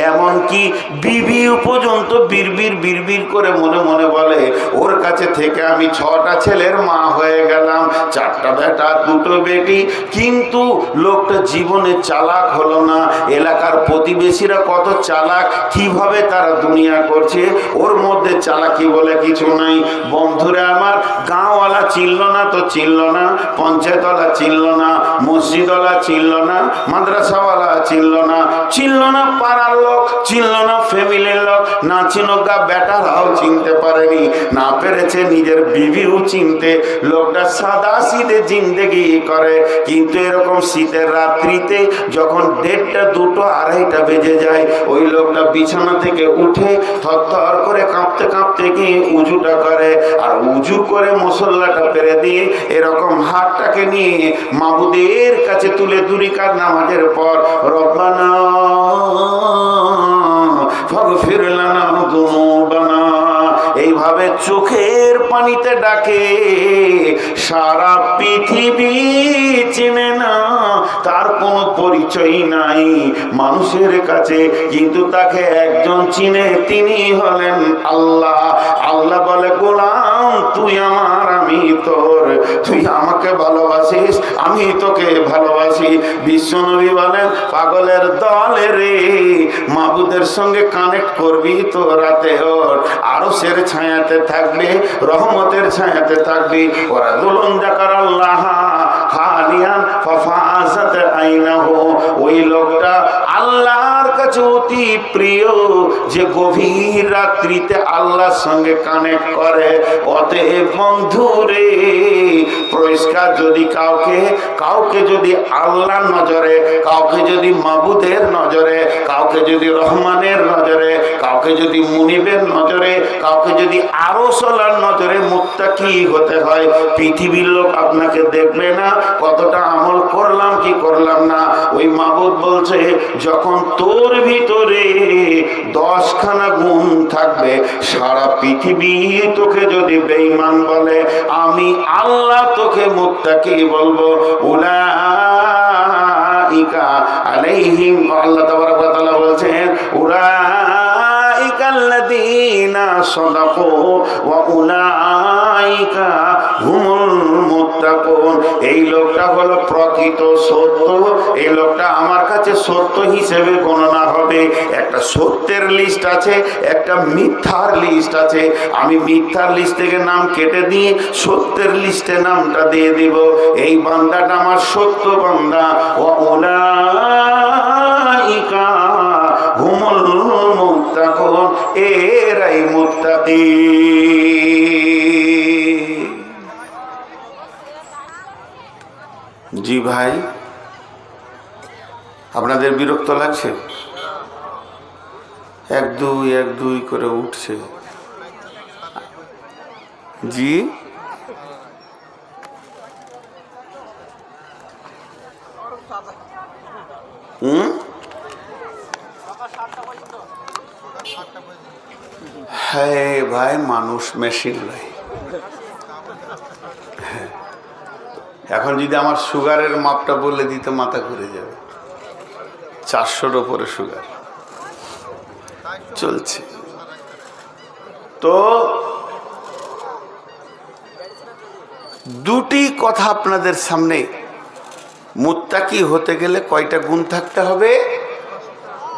এমনকি বিবি পর্যন্ত বিড়বিড় বিড়বিড় করে মনে মনে বলে ওর কাছে থেকে আমি 6টা ছেলের মা হয়ে গেলাম, 4টা বেটা 2টো বেটি। কিন্তু লোকটা জীবনে চালাক হলো না। এলাকার প্রতিবেশীরা কত চালাক, কিভাবে তারা দুনিয়া করছে, ওর মধ্যে চালাকি বলে কিছু নাই। বন্ধুরা আমার, গাঁওয়ালা চিনল না তো চিনল না, পঞ্চায়েতওয়ালা চিনল না, মসজিদওয়ালা চিনল না, মাদ্রাসাওয়ালা চিনল না, চিনল না পাড়ার লোক, চিনল না ফ্যামিলির লোক, না চিনকা বেটারাও চিনতে পারেনি, না পেরেছে নিজের বিবিও চিনতে। লোকটা সাদা সিধে জিন্দেগি করে। কিন্তু এরকম শীতের রাত্রিতে যখন 1:30, 2টো, 2:30 বেজে যায়, ওই লোকটা বিছানা থেকে উঠে থরথর করে কাঁপতে কাঁপতে গিয়ে উজুটা করে। আর উজু করে মুসল্লাটা পেরে দিয়ে এরকম হাতটাকে নিয়ে মাবুদের কাছে তুলে দুরিকার নামাজের পর রব্বানা ফাগফির লানা যুনুবানা, এইভাবে চোখের পানিতে ডাকে। সারা পৃথিবী চিনে না, তার কোনো পরিচয় নাই মানুষের কাছে, কিন্তু তাকে একজন চিনে, তিনি হলেন আল্লাহ। আল্লাহ বলে গোলাম তুই আমার, আমি তোর, তুই আমাকে ভালোবাসিস, আমি তোকে ভালোবাসি। বিশ্বনবী বলেন পাগলের দলে রে, মাবুদের সঙ্গে কানেক্ট করবি তো রাতে ওর আরশের ছায়াতে থাকবে, রহমতের ছায়াতে থাকবি। ওরা দুলন জাকার আল্লাহ খালিয়ান ফাফাজাত আইনাহু, ওই লোকটা আল্লাহর কাছে অতি প্রিয়, যে গভীর রাত্রিতে আল্লাহর সঙ্গে কানেক্ট করে। অতএব বন্ধুরে, পরিষ্কার যদি কাউকে যদি আল্লাহর নজরে, কাউকে যদি মাবুদের নজরে, কাউকে যদি রহমানের নজরে, কাউকে যদি মুনিবের নজরে, কাউকে যদি আরশওয়ালার নজরে মুত্তাকি হতে হয়, পৃথিবীর লোক আপনাকে দেখবে না কতটা আমল করলাম কি করলাম না। ওই মাবুদ বলছে যখন তোর ভিতরে 10খানা গুণ থাকবে, সারা পৃথিবী তোকে যদি বেঈমান বলে, আমি আল্লাহ তোকে মুত্তাকি বলবো। উলাইকা আলাইহিম, আল্লাহ তাবারাক ওয়া তাআলা বলছেন উলাইকা আল্লাযীনা সাদাকু ওয়া উলাইকা হুমুল মুত্তাকুন। এই লোকটা হলো প্রকৃত সত্য, এই লোকটা আমার কাছে সত্য হিসেবে গণনা হবে। একটা সত্যের লিস্ট আছে, একটা মিথ্যার লিস্ট আছে। আমি মিথ্যার লিস্ট থেকে নাম কেটে দিয়ে সত্যের লিস্টে নামটা দিয়ে দিব। এই বান্দাটা আমার সত্য বান্দা। ওয়া উলাইকা হুমুল মুত্তাকুন, এরাই মুত্তাকি। জি ভাই, আপনাদের বিরক্ত লাগছে? এক দুই করে উঠছে। জি, হ্যাঁ ভাই, মানুষ মেশিন নয়। এখন যদি আমার সুগারের মাপটা বলে দিতে মাথা ঘুরে যাবে। 400-র উপরে সুগার চলছে। তো দুটি কথা আপনাদের সামনে। মুত্তাকি হতে গেলে কয়টা গুণ থাকতে হবে?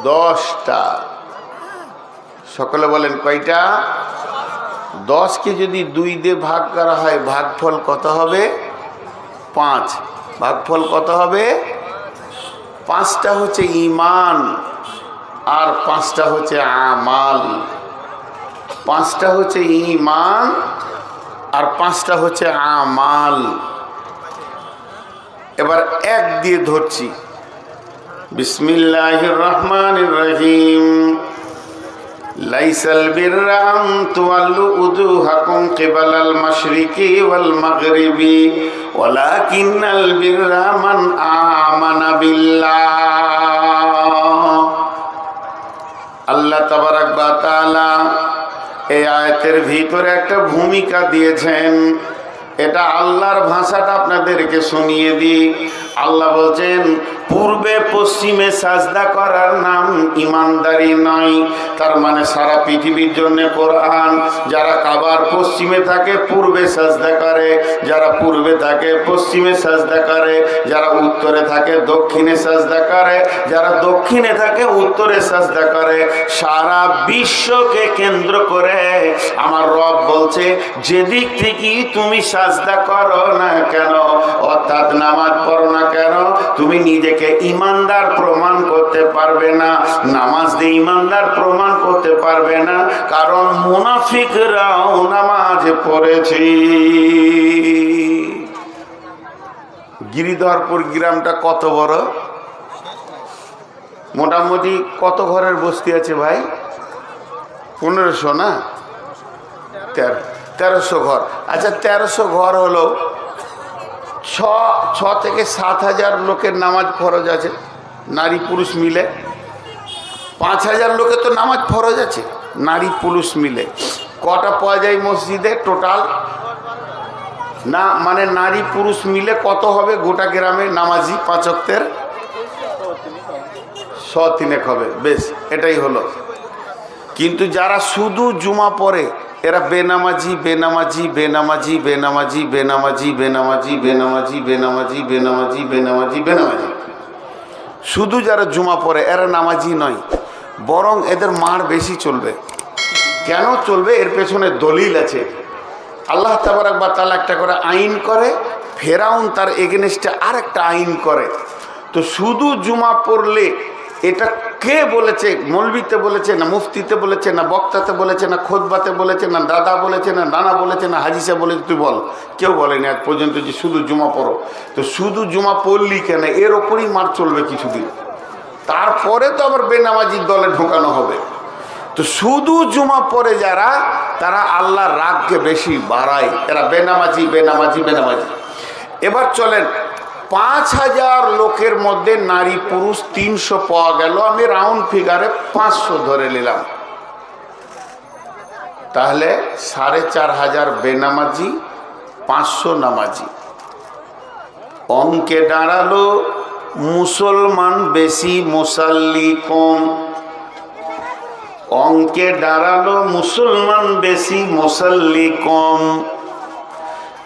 10টা। সকলে বলেন কয়টা? 10কে যদি 2 দিয়ে ভাগ করা হয়, ভাগফল কত হবে? 5। ভাগফল কত হবে? 5টা হচ্ছে ঈমান আর 5টা হচ্ছে আমাল। 5টা হচ্ছে ঈমান আর 5টা হচ্ছে আমাল। এবার 1 দিয়ে ধরছি। বিসমিল্লাহির রহমানির রহিম। লাইসাল বিররা আন তুওয়াল্লু উজুহাকুম কিবালাল মাশরিকি ওয়াল মাগরিবি ওয়ালাকিন্নাল বিররা মান আমানা বিল্লাহ। আল্লাহ তাবারাক ওয়া তাআলা এই আয়াতের ভিতরে একটা ভূমিকা দিয়েছেন। এটা আল্লাহর ভাষাটা আপনাদেরকে শুনিয়ে দিই। আল্লাহ বলছেন, পূর্বে পশ্চিমে সাজদা করার নাম ইমানদারি নয়। তার মানে সারা পৃথিবীর জন্য কোরআন। যারা কাবার পশ্চিমে থাকে পূর্বে সাজদা করে, যারা পূর্বে থাকে পশ্চিমে সাজদা করে, যারা উত্তরে থাকে দক্ষিণে সাজদা করে, যারা দক্ষিণে থাকে উত্তরে সাজদা করে। সারা বিশ্বকে কেন্দ্র করে আমার রব বলছে, যেদিক থেকে তুমি সাজদা করো না কেন, অর্থাৎ নামাজ পড়ো না কেন, তুমি নিজেকে ইমানদার প্রমাণ করতে পারবে না। নামাজ দিয়ে ইমানদার প্রমাণ করতে পারবে না, কারণ মুনাফিকরাও নামাজ পড়েছে। গিরিধরপুর গ্রামটা কত বড়? মোটামুটি কত ঘরের বস্তি আছে ভাই? 1500 না? 1300 ঘর। আচ্ছা, 1300 ঘর হলো 6 থেকে 7,000 লোকের নামাজ ফরজ আছে, নারী পুরুষ মিলে। 5,000 লোকের তো নামাজ ফরজ আছে, নারী পুরুষ মিলে। কটা পাওয়া যায় মসজিদে টোটাল? না, মানে নারী পুরুষ মিলে কত হবে গোটা গ্রামে নামাজি 5 ওয়াক্তের? 103 হবে। বেশ, এটাই হলো। কিন্তু যারা শুধু জুমা পড়ে এরা বেনামাজি বেনামাজি বেনামাজি বেনামাজি বেনামাজি বেনামাজি বেনামাজি বেনামাজি বেনামাজি বেনামাজি বেনামাজি। শুধু যারা জুমা পড়ে এরা নামাজি নয়, বরং এদের মার বেশি চলবে। কেন চলবে? এর পেছনে দলিল আছে। আল্লাহ তাবারাক ওয়া তাআলা একটা করে আইন করে, ফেরাউন তার এগেনস্টে আর একটা আইন করে। তো শুধু জুমা পড়লে, এটা কে বলেছে? মৌলবিতে বলেছে না মুফতিতে বলেছে না বক্তাতে বলেছে না খোদবাতে বলেছে না দাদা বলেছে না নানা বলেছে না হাদিসে বলেছে? তুই বল। কেউ বলেনি আজ পর্যন্ত যে শুধু জুমা পড়ো। তো শুধু জুমা পড়লি কেন? এর ওপরই মার চলবে কিছুদিন, তারপরে তো আবার বেনামাজির দলে ঢোকানো হবে। তো শুধু জুমা পড়ে যারা, তারা আল্লাহর রাগকে বেশি বাড়ায়। এরা বেনামাজি বেনামাজি বেনামাজি। এবার চলেন, 5,000 লোকের মধ্যে নারী পুরুষ 300 পাওয়া গেল। আমি রাউন্ড ফিগারে 500 ধরে নিলাম। তাহলে 4,500 বেনামাজি, 500 নামাজি। অঙ্কে দাঁড়ালো মুসলমান বেশি মুসাল্লি কম। অঙ্কে দাঁড়ালো মুসলমান বেশি মুসল্লি কম,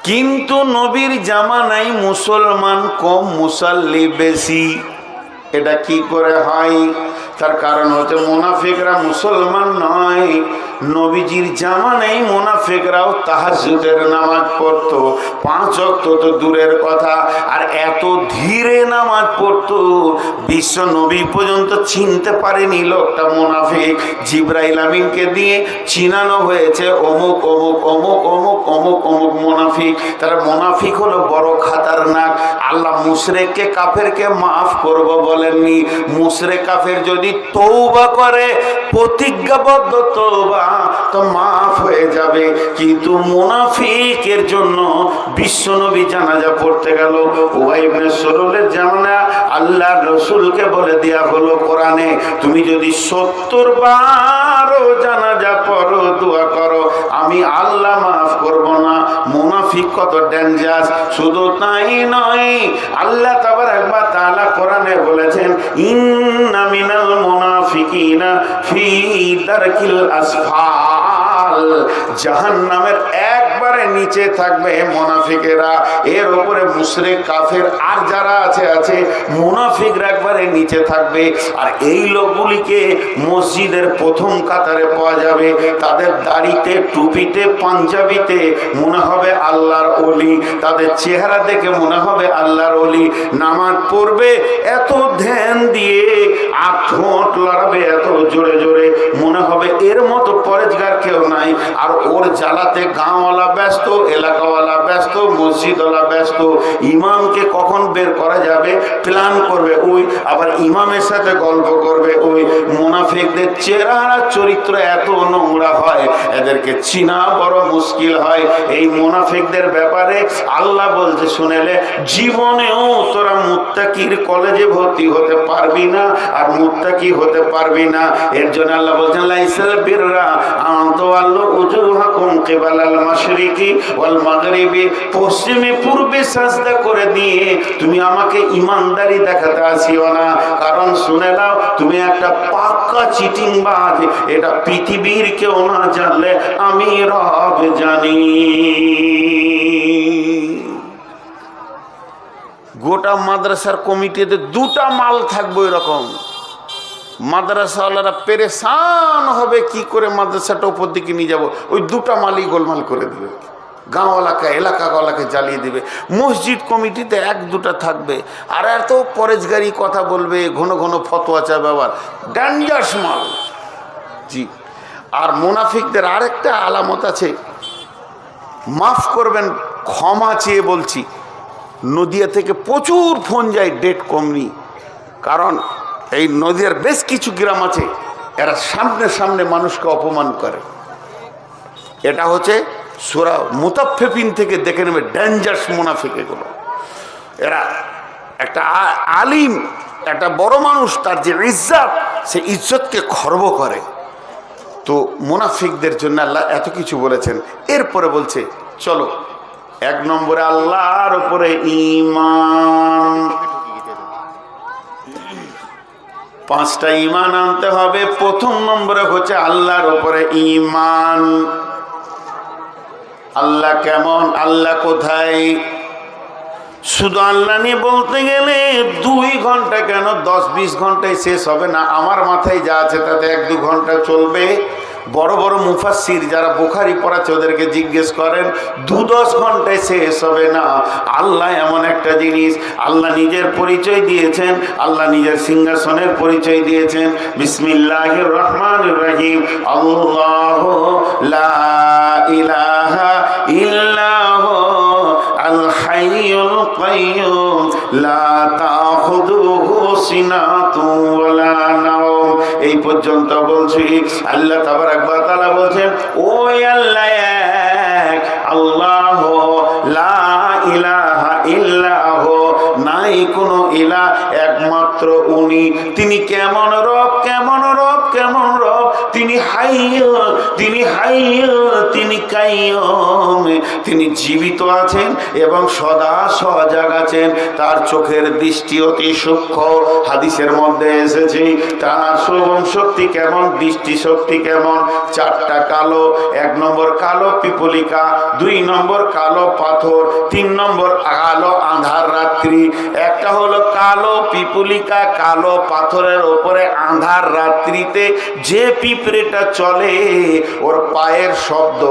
কিন্তু নবীর জামানায় মুসলমান কম মুসল্লি বেশি। এটা কি করে হয়? তার কারণ হচ্ছে মুনাফিকরা মুসলমান নয়। নবীজির জামানায় মুনাফিকরাও তাহাজ্জুদের নামাজ পড়তো, 5 ওয়াক্ত তো দূরের কথা, আর এত ধীরে নামাজ পড়তো বিশ্ব নবী পর্যন্ত চিনতে পারেনি লোকটা মুনাফিক। জিবরাইল আমিনকে দিয়ে চিনানো হয়েছে অমুক অমুক অমুক অমুক অমুক অমুক মুনাফিক। তারা মুনাফিক হলো বড় খাতারনাক। আল্লাহ মুশরিককে কাফেরকে মাফ করব বলেননি। মুশরিক কাফের যদি তওবা করে, প্রতিজ্ঞাবদ্ধ তওবা, তো মাফ হয়ে যাবে। কিন্তু মুনাফিকের জন্য বিশ্বনবী জানাজা পড়তে গেল। উবাই ইবনে সুলুলের জামানা আল্লাহর রাসূলকে বলে দেয়া হলো কোরআনে, তুমি যদি 70 বারও জানাজা পড়ো, দোয়া করো, আমি আল্লাহ মাফ করব না। মুনাফিক কত ডেঞ্জারাস! শুধু তাই নয়, আল্লাহ তাবারক ওয়া তাআলা কোরআনে বলেছেন, ইন্না মিনাল মুনাফিকিনা ফি দারকিল আসফাল, জাহান্নামের একবারে নিচে থাকবে মুনাফিকেরা। এর উপরে মুশরিক কাফের আর যারা আছে মুনাফিকরা একবারে নিচে থাকবে। আর এই লোকগুলিকে মসজিদের প্রথম কাতারে পাওয়া যাবে। তাদের দাড়িতে, টুপিতে, পাঞ্জাবিতে মনে হবে আল্লাহর ওলি, তাদের চেহারা দেখে মনে হবে আল্লাহর ওলি। নামাজ পড়বে এত ধ্যান দিয়ে, আর ঠোঁট লড়াবে এত জোরে জোরে, মনে হবে এর মতো পরেজগার কেউ নাই। আর ওর জ্বালাতে গাঁওয়ালা ব্যস্ত, এলাকাওয়ালা ব্যস্ত, মসজিদওয়ালা ব্যস্ত। ইমামকে কখন বের করা যাবে প্ল্যান করবে ওই, আবার ইমামের সাথে গল্প করবে ওই। মুনাফিকদের চেহারা চরিত্র এত নোংরা হয়, এদেরকে চিনা বড় মুশকিল হয়। এই মুনাফিকদের ব্যাপারে আল্লাহ বলছে, শুনেলে জীবনেও তোরা মুত্তাকির কলেজে ভর্তি হতে পারবি না, আর মুত্তাকি হতে পারবি না। এর জন্য আল্লাহ বলছেন, লাইসাল বিররা আন তুওয়াল্লু উজুহাকুম কিবালাল মাশরিকি ওয়াল মাগরিবি, পশ্চিমে পূর্বে সাজদা করে দিয়ে তুমি আমাকে ইমানদারি দেখাতে আসিও না। কারণ শুনে নাও, তুমি একটা পাক্কা চিটিংবাজ। এটা পৃথিবীর কেউ না জানলে আমি রব জানি। গোটা মাদ্রাসার কমিটিতে 2টা মাল থাকবে এরকম। মাদ্রাসাওয়ালারা পেরেশান হবে কি করে মাদ্রাসাটা উপর দিকে নিয়ে যাবো, ওই 2টা মালই গোলমাল করে দেবে। গাঁওয়ালাকে, এলাকাওয়ালাকে জ্বালিয়ে দেবে। মসজিদ কমিটিতে 1-2টা থাকবে, আর এত পরেজগারি কথা বলবে, ঘন ঘন ফতোয়া চাবে, আবার ডেঞ্জারাস মাল। জি। আর মুনাফিকদের আরেকটা আলামত আছে, মাফ করবেন, ক্ষমা চেয়ে বলছি, নদিয়া থেকে প্রচুর ফোন যায়, ডেট কমনি। কারণ এই নদিয়ার বেশ কিছু গ্রাম আছে, এরা সামনে সামনে মানুষকে অপমান করে। এটা হচ্ছে সূরা মুতাফফিফিন থেকে দেখে নেবে, ডেঞ্জারাস মুনাফিক এগুলো। এরা একটা আলিম, একটা বড় মানুষ, তার যে ইজ্জত, সে ইজ্জতকে খর্ব করে। তো মুনাফিকদের জন্য আল্লাহ এত কিছু বলেছেন। এরপরে বলছে, চলো 1 নম্বরে আল্লাহর উপরে ঈমান। 5টা ঈমান আনতে হবে। প্রথম নম্বরে হচ্ছে আল্লাহর উপরে ঈমান। আল্লাহ কেমন, আল্লাহ কোথায়? শুধু আল্লাহ নিয়ে বলতে গেলে 2 ঘন্টা কেন 10-20 ঘন্টায় শেষ হবে না। আমার মাথায় যা আছে তাতে 1-2 ঘন্টা চলবে। বড় বড় মুফাসসির যারা বুখারী পড়াচ্ছে ওদেরকে জিজ্ঞেস করেন, 2-10 ঘন্টায় শেষ হবে না। আল্লাহ এমন একটা জিনিস, আল্লাহ নিজের পরিচয় দিয়েছেন, আল্লাহ নিজের সিংহাসনের পরিচয় দিয়েছেন। বিসমিল্লাহির রহমানির রহিম, আল্লাহু লা ইলাহা ইল্লাহু আল হাইয়ুল কাইয়্যুম লা তাখুযুহু সিনাতুন ওয়ালা নাওম। এই পর্যন্ত বলছি। আল্লাহ তাবারক ওয়া তাআলা বলেন, ওই আল্লাহ এক, আল্লাহ লা ইলাহা ইল্লাহু, নাই কোনো ইলাহ, একমাত্র উনি। তিনি কেমন রব, কেমন রব, কেমন রব? তিনি হাইয়্যুন, তিনি হাইয়্যুন, তিনি কাইয়্যুম, তিনি জীবিত আছেন এবং সদা সজাগ আছেন। তার চোখের দৃষ্টি অতি সূক্ষ্ম, হাদিসের মধ্যে এসেছে তার শ্রবণ শক্তি কেমন, দৃষ্টি শক্তি কেমন। 4টা কালো, 1 নম্বর কালো পিপলিকা, 2 নম্বর কালো পাথর, 3 নম্বর কালো আঁধার রাত্রি। একটা হলো কালো পিপলিকা, কালো পাথরের ওপরে আঁধার রাত্রিতে যে পিঁপড়েটা চলে ওর পায়ের শব্দ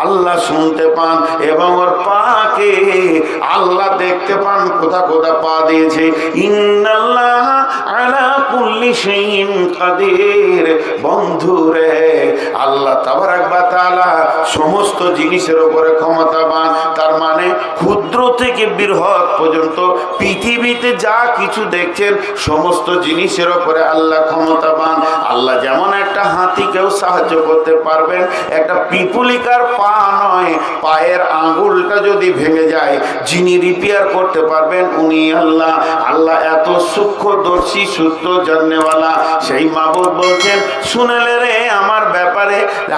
আল্লাহ শুনতে পান এবং ওর পাকে আল্লাহ দেখতে পান কোথা কোথা পা দিয়েছে। ইন্নাল্লাহ আলা কুল্লি শাইইন কাদির। বন্ধুরে, আল্লাহ তাবারাক ওয়া তাআলা সমস্ত জিনিসের উপরে ক্ষমতাবান। তার মানে ক্ষুদ্র থেকে বৃহৎ পর্যন্ত পৃথিবীতে যা কিছু দেখছেন সমস্ত জিনিসের উপরে আল্লাহ ক্ষমতাবান। আল্লাহ যেমন একটা হাতিকেও সাহায্য করতে পারবেন, একটা পিপুলিকার পা নয়, পায়ের আঙ্গুলটা যদি ভেঙে যায় যিনি রিপেয়ার করতে পারবেন উনি আল্লাহ। আল্লাহ এত সূক্ষ্মদর্শী, সূত্র জাননেওয়ালা। সেই মাবুদ বলছেন, শুনেলে রে আমার ব্যাপারে,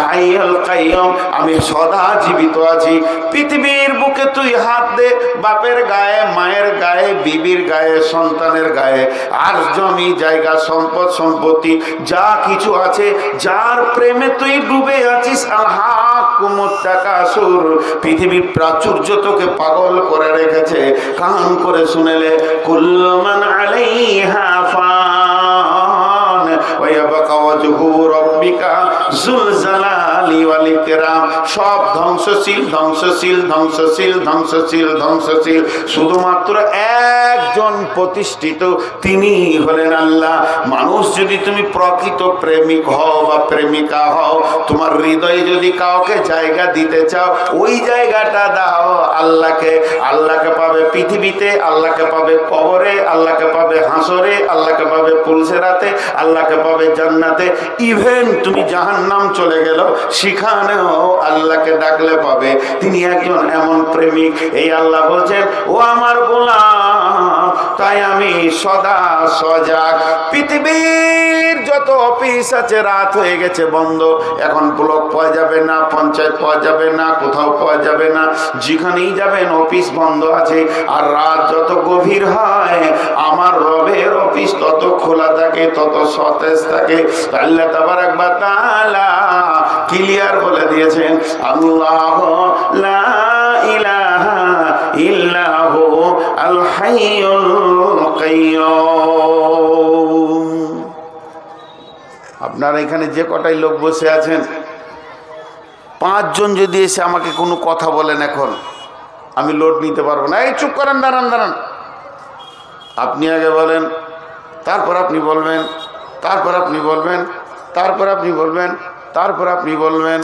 হাইয়ুল কাইয়্যুম, আমি সদা জীবিত আছি। পৃথিবীর বুকে তুই হাত দে, বাপের গায়ে, মায়ের গায়ে, বিবির গায়ে, সন্তানের গায়ে, আর জমি জায়গা, সম্পদ সম্পত্তি যা কিছু আছে, যার প্রেমে তুই ডুবে আছিস, আলহাকুমুত তাকাসুর, পৃথিবীর প্রাচুর্য তোকে পাগল করে রেখেছে। কান করে শুনেলে, কুল্লু মান আলাইহা ফান ওয়া ইয়াবকা ওয়াজহু রাব্বিকা যুল জালালি ওয়াল ইকরাম। সব ধ্বংসশীল, ধ্বংসশীল, ধ্বংসশীল, ধ্বংসশীল, ধ্বংসশীল। শুধুমাত্র একজন প্রতিষ্ঠিত, তিনি হলেন আল্লাহ। মানুষ যদি তুমি প্রকৃত প্রেমিক হও বা প্রেমিকা হও, তোমার হৃদয়ে যদি কাউকে জায়গা দিতে চাও, ওই জায়গাটা দাও আল্লাহকে। আল্লাহকে পাবে পৃথিবীতে, আল্লাহকে পাবে কবরে, আল্লাহকে পাবে হাসরে, আল্লাহকে পাবে পুলসেরাতে, আল্লাহকে পাবে জান্নাতে। ইভেন তুমি জাহান্নাম চলে গেল, সেখানেও আল্লাহকে ডাকলে পাবে। তিনি একজন এমন প্রেমিক। এই আল্লাহ বলছেন, ও আমার গোলাম, তাই আমি সদা সজাগ। পৃথিবীর যত অফিস আছে রাত হয়ে গেছে বন্ধ, এখন ব্লক পাওয়া যাবে না, পঞ্চায়েত পাওয়া যাবে না, কোথাও পাওয়া যাবে না, যেখানেই যাবেন অফিস বন্ধ আছে। আর রাত যত গভীর হয় আমার রবের অফিস তত খোলা থাকে, তত সতেজ থাকে। আল্লাহ তাবারাক ওয়া তাআলা ক্লিয়ার বলে দিয়েছেন, আল্লাহ লা ইলাহা ইল্লাহু আল হাইয়ুল কাইয়্যুম। আপনারা এখানে যে কটাই লোক বসে আছেন, 5 জন যদি এসে আমাকে কোনো কথা বলেন, এখন আমি লোড নিতে পারবো না। এই চুপ করেন, দাঁড়ান দাঁড়ান। আপনি আগে বলেন, তারপর আপনি বলবেন, তারপর আপনি বলবেন, তারপর আপনি বলবেন, তারপর আপনি বলবেন।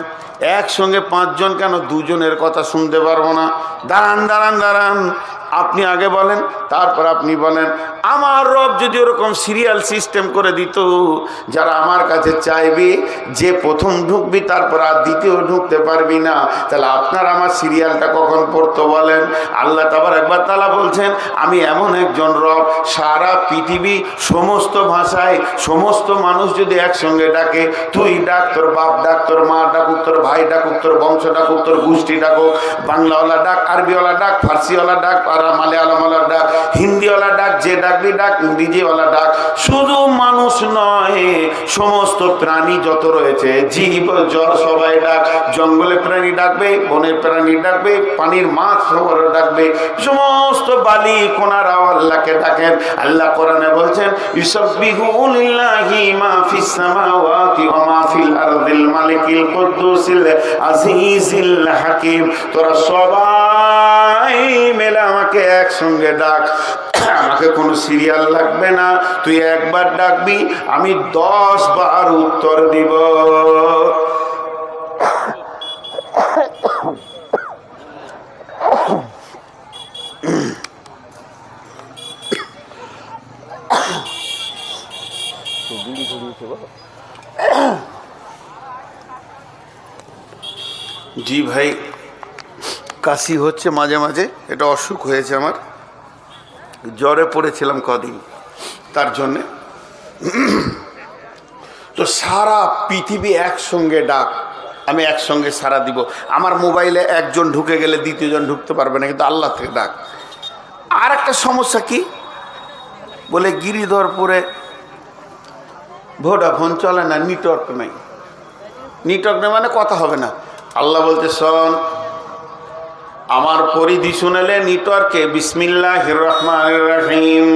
একসঙ্গে 5 জন কেন, 2 জনের কথা শুনতে পারবো না। দাঁড়ান দাঁড়ান দাঁড়ান, আপনি আগে বলেন, তারপর আপনি বলেন। আমার রব যদি ওরকম সিরিয়াল সিস্টেম করে দিত, যারা আমার কাছে চাইবে যে প্রথম ঢুকবি তারপর আর দ্বিতীয় ঢুকতে পারবি না, তাহলে আপনার আমার সিরিয়ালটা কখন পড়তো বলেন? আল্লাহ তাবারাক ওয়া তাআলা বলছেন, আমি এমন একজন রব, সারা পৃথিবী সমস্ত ভাষায় সমস্ত মানুষ যদি একসঙ্গে ডাকে, তুই ডাক, তোর বাপ ডাক, তোর মা ডাকুক, তোর ভাই ডাকুক, তোর বংশ ডাকুক, তোর গোষ্ঠী ডাকুক, বাংলাওয়ালা ডাক, আরবিওয়ালা ডাক, ফার্সিওয়ালা ডাক, আর মালয়ালমওয়ালা ডাক, হিন্দিওয়ালা ডাক, যে ডাকবি ডাক, ইংরেজিওয়ালা ডাক। শুধু মানুষ নয়, সমস্ত প্রাণী যত রয়েছে, জীব জল সবাই ডাক। জঙ্গলের প্রাণী ডাকবে, বনের প্রাণী ডাকবে, পানির মাছ সবার ডাকবে, সমস্ত বালি কোনারাও আল্লাহকে ডাকেন। আল্লাহ কোরআনে বলছেন, ইউসাব্বিহু লিল্লাহি মা ফিস সামাওয়াতি ওয়া মা ফিল আরদিল মালিকিল কুদ্দুসিল আজিজিল হাকিম। তোরা সবাই মিলে আমাকে একসঙ্গে ডাক, আমাকে কোনো সিরিয়াল লাগবে না। তুই একবার ডাকবি, আমি 10 বার উত্তর দিব। জি ভাই, কাশি হচ্ছে মাঝে মাঝে, এটা অসুখ হয়েছে আমার, জ্বরে পড়েছিলাম কদিন, তার জন্যে। তো সারা পৃথিবী একসঙ্গে ডাক, আমি একসঙ্গে সারা দিব। আমার মোবাইলে একজন ঢুকে গেলে দ্বিতীয়জন ঢুকতে পারবে না, কিন্তু আল্লাহ থেকে ডাক। আর একটা সমস্যা কি বলে, গিরিধরপুরে ভোডাফোন চলে না, নেটওয়ার্ক নেই। নেটওয়ার্ক নেই মানে কথা হবে না। আল্লাহ বলতে, শোন, আমার পরিধি শুনেলে নেটওয়ার্কে বিসমিল্লাহির রহমানির রহিম,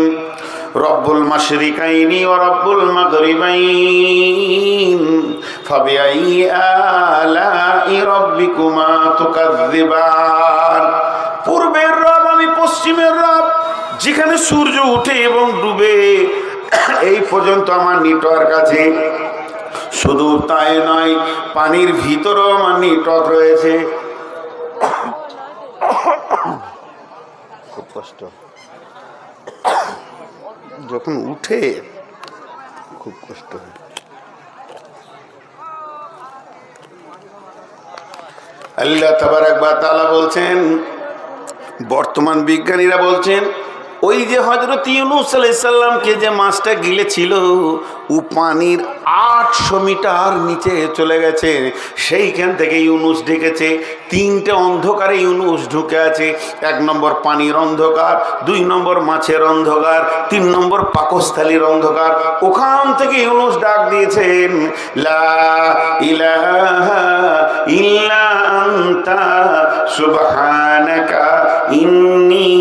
রব্বুল মাশরিকাইনি ওয়া রব্বুল মাগরিবাইন ফাবিআই আলাই রাব্বিকুমা তুকাযযিবান। পূর্বের রব আমি, পশ্চিমের রব, যেখানে সূর্য উঠে এবং ডুবে এই পর্যন্ত আমার নেটওয়ার্ক আছে। শুধু তাই নয়, পানির ভিতরেও আমার নেটওয়ার্ক রয়েছে। খুব কষ্ট যখন উঠে, খুব কষ্ট হয়। আল্লাহ তাবারাক ওয়া তাআলা বলছেন, বর্তমান বিজ্ঞানীরা বলছেন, ওই যে হযরত ইউনূস আলাইহিস সালামকে যে মাছটা গিলেছিল, ও পানির 800 মিটার নিচে চলে গেছে। সেইখান থেকে ইউনূস ঢেকেছে। 3টে অন্ধকারে ইউনূস ঢুকে আছে। 1 নম্বর পানির অন্ধকার, 2 নম্বর মাছের অন্ধকার, 3 নম্বর পাকস্থলীর অন্ধকার। ওখান থেকে ইউনূস ডাক দিয়েছেন, লা ইলাহা ইল্লা আনতা সুবহানাকা ইন্নী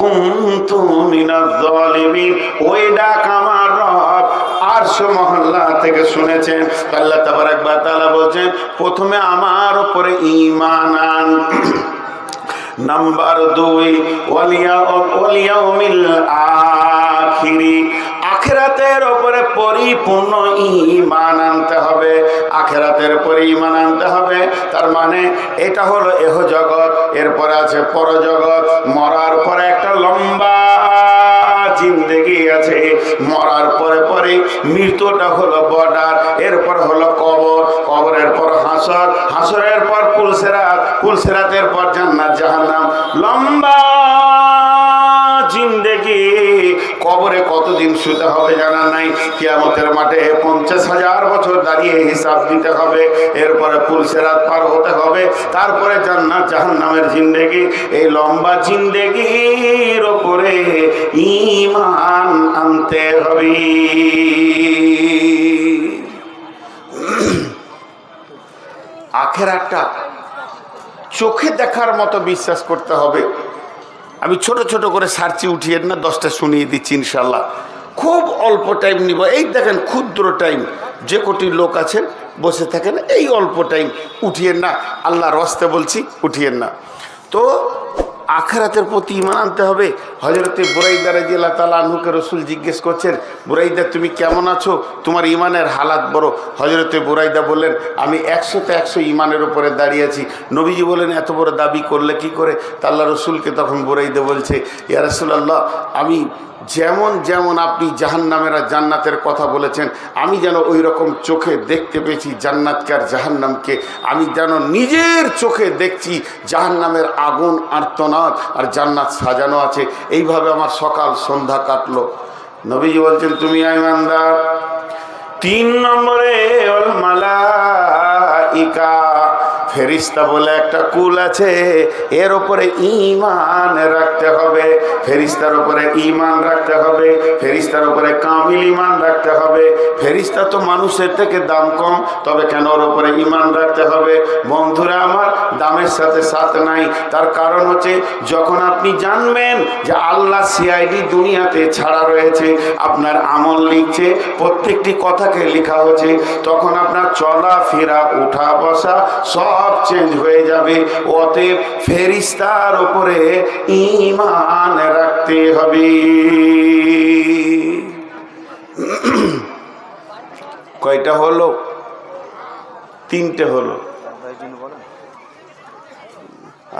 কুনতু মিনাজ জালিমিন। ওই ডাক আমার রব আরশ মহল্লা থেকে শুনেছেন। আল্লাহ তাবারাক ওয়া তাআলা বলছেন, প্রথমে আমার উপরে ঈমান আন। নাম্বার 2, ওয়াল ইয়াউমিল আখিরি, আখিরাতের উপরে পরিপূর্ণ ঈমান আনতে হবে। আখিরাতের উপরে ঈমান আনতে হবে, তার মানে এটা হলো এহ জগৎ, এরপরে আছে পরজগৎ। মরার পরে একটা লম্বা জিন্দেগি আছে। মরার পরে পরে মৃত্যুটা হলো বর্ডার, এরপর হলো কবর, কবরের পর হাসর, হাসরের পর পুলসিরাত, পুলসিরাতের পর জান্নাত জাহান্নাম। লম্বা জিন্দেগি। কবরে কতদিন শুতে হবে জানা নাই। কিয়ামতের মাঠে 50,000 বছর দাঁড়িয়ে হিসাব দিতে হবে। এরপরে পুলসিরাত পার হতে হবে, তারপরে জান্নাত জাহান্নামের জিন্দেগি। এই লম্বা জিন্দেগির উপরে ঈমান আনতে হবে। আখিরাতটা চোখে দেখার মতো বিশ্বাস করতে হবে। আমি ছোট ছোট করে সার্চে উঠিয়ে না 10টা শুনিয়ে দিচ্ছি ইনশাল্লাহ। খুব অল্প টাইম নিব। এই দেখেন ক্ষুদ্র টাইম, যে কোটি লোক আছেন বসে থাকেন, এই অল্প টাইম উঠিয়েন না, আল্লাহর রাস্তায় বলছি, উঠিয়েন না। তো আখিরাতের প্রতি ঈমান আনতে হবে। হযরতে বুরাইদা রাদিয়াল্লাহু তাআলা আনহুকে রাসূল জিজ্ঞেস করছেন, বুরাইদা তুমি কেমন আছো, তোমার ঈমানের হালাত বড়। হযরতে বুরাইদা বললেন, আমি 100তে 100 ঈমানের উপরে দাঁড়িয়ে আছি। নবীজি বলেন, এত বড় দাবি করলে কি করে? তা আল্লাহ রাসূলকে তখন বুরাইদা বলছে, ইয়া রাসূলুল্লাহ, আমি যেমন যেমন আপনি জাহান্নামের আর জান্নাতের কথা বলেছেন, আমি যেন ওই রকম চোখে দেখতে পেয়েছি জান্নাতকে আর জাহান্নামকে। আমি যেন নিজের চোখে দেখছি জাহান্নামের আগুন আর্তনাদ আর জান্নাত সাজানো আছে। এইভাবে আমার সকাল সন্ধ্যা কাটলো। নবীজি বলছেন, তুমি ঈমানদার। 3 নম্বরে ওয়াল মালাইকা, ফেরিস্তা বলে একটা কুল আছে, এর উপরে ঈমান রাখতে হবে। ফেরিস্তার উপরে ঈমান রাখতে হবে, ফেরিস্তার উপরে কামিল ঈমান রাখতে হবে। ফেরিস্তা তো মানুষের থেকে দাম কম, তবে কেন ওর উপরে ঈমান রাখতে হবে? বন্ধুরা আমার, দামের সাথে সাথ নাই। তার কারণ হচ্ছে, যখন আপনি জানবেন যে আল্লাহ সিআইডি দুনিয়াতে ছাড়া রয়েছে, আপনার আমল লিখছে, প্রত্যেকটি কথাকে লেখা হচ্ছে, তখন আপনার চলাফেরা, উঠা বসা সব চেঞ্জ হয়ে যাবে। অতএব ফেরেশতার উপরে ঈমান রাখতে হবে। কয়টা হলো? 3টে হলো।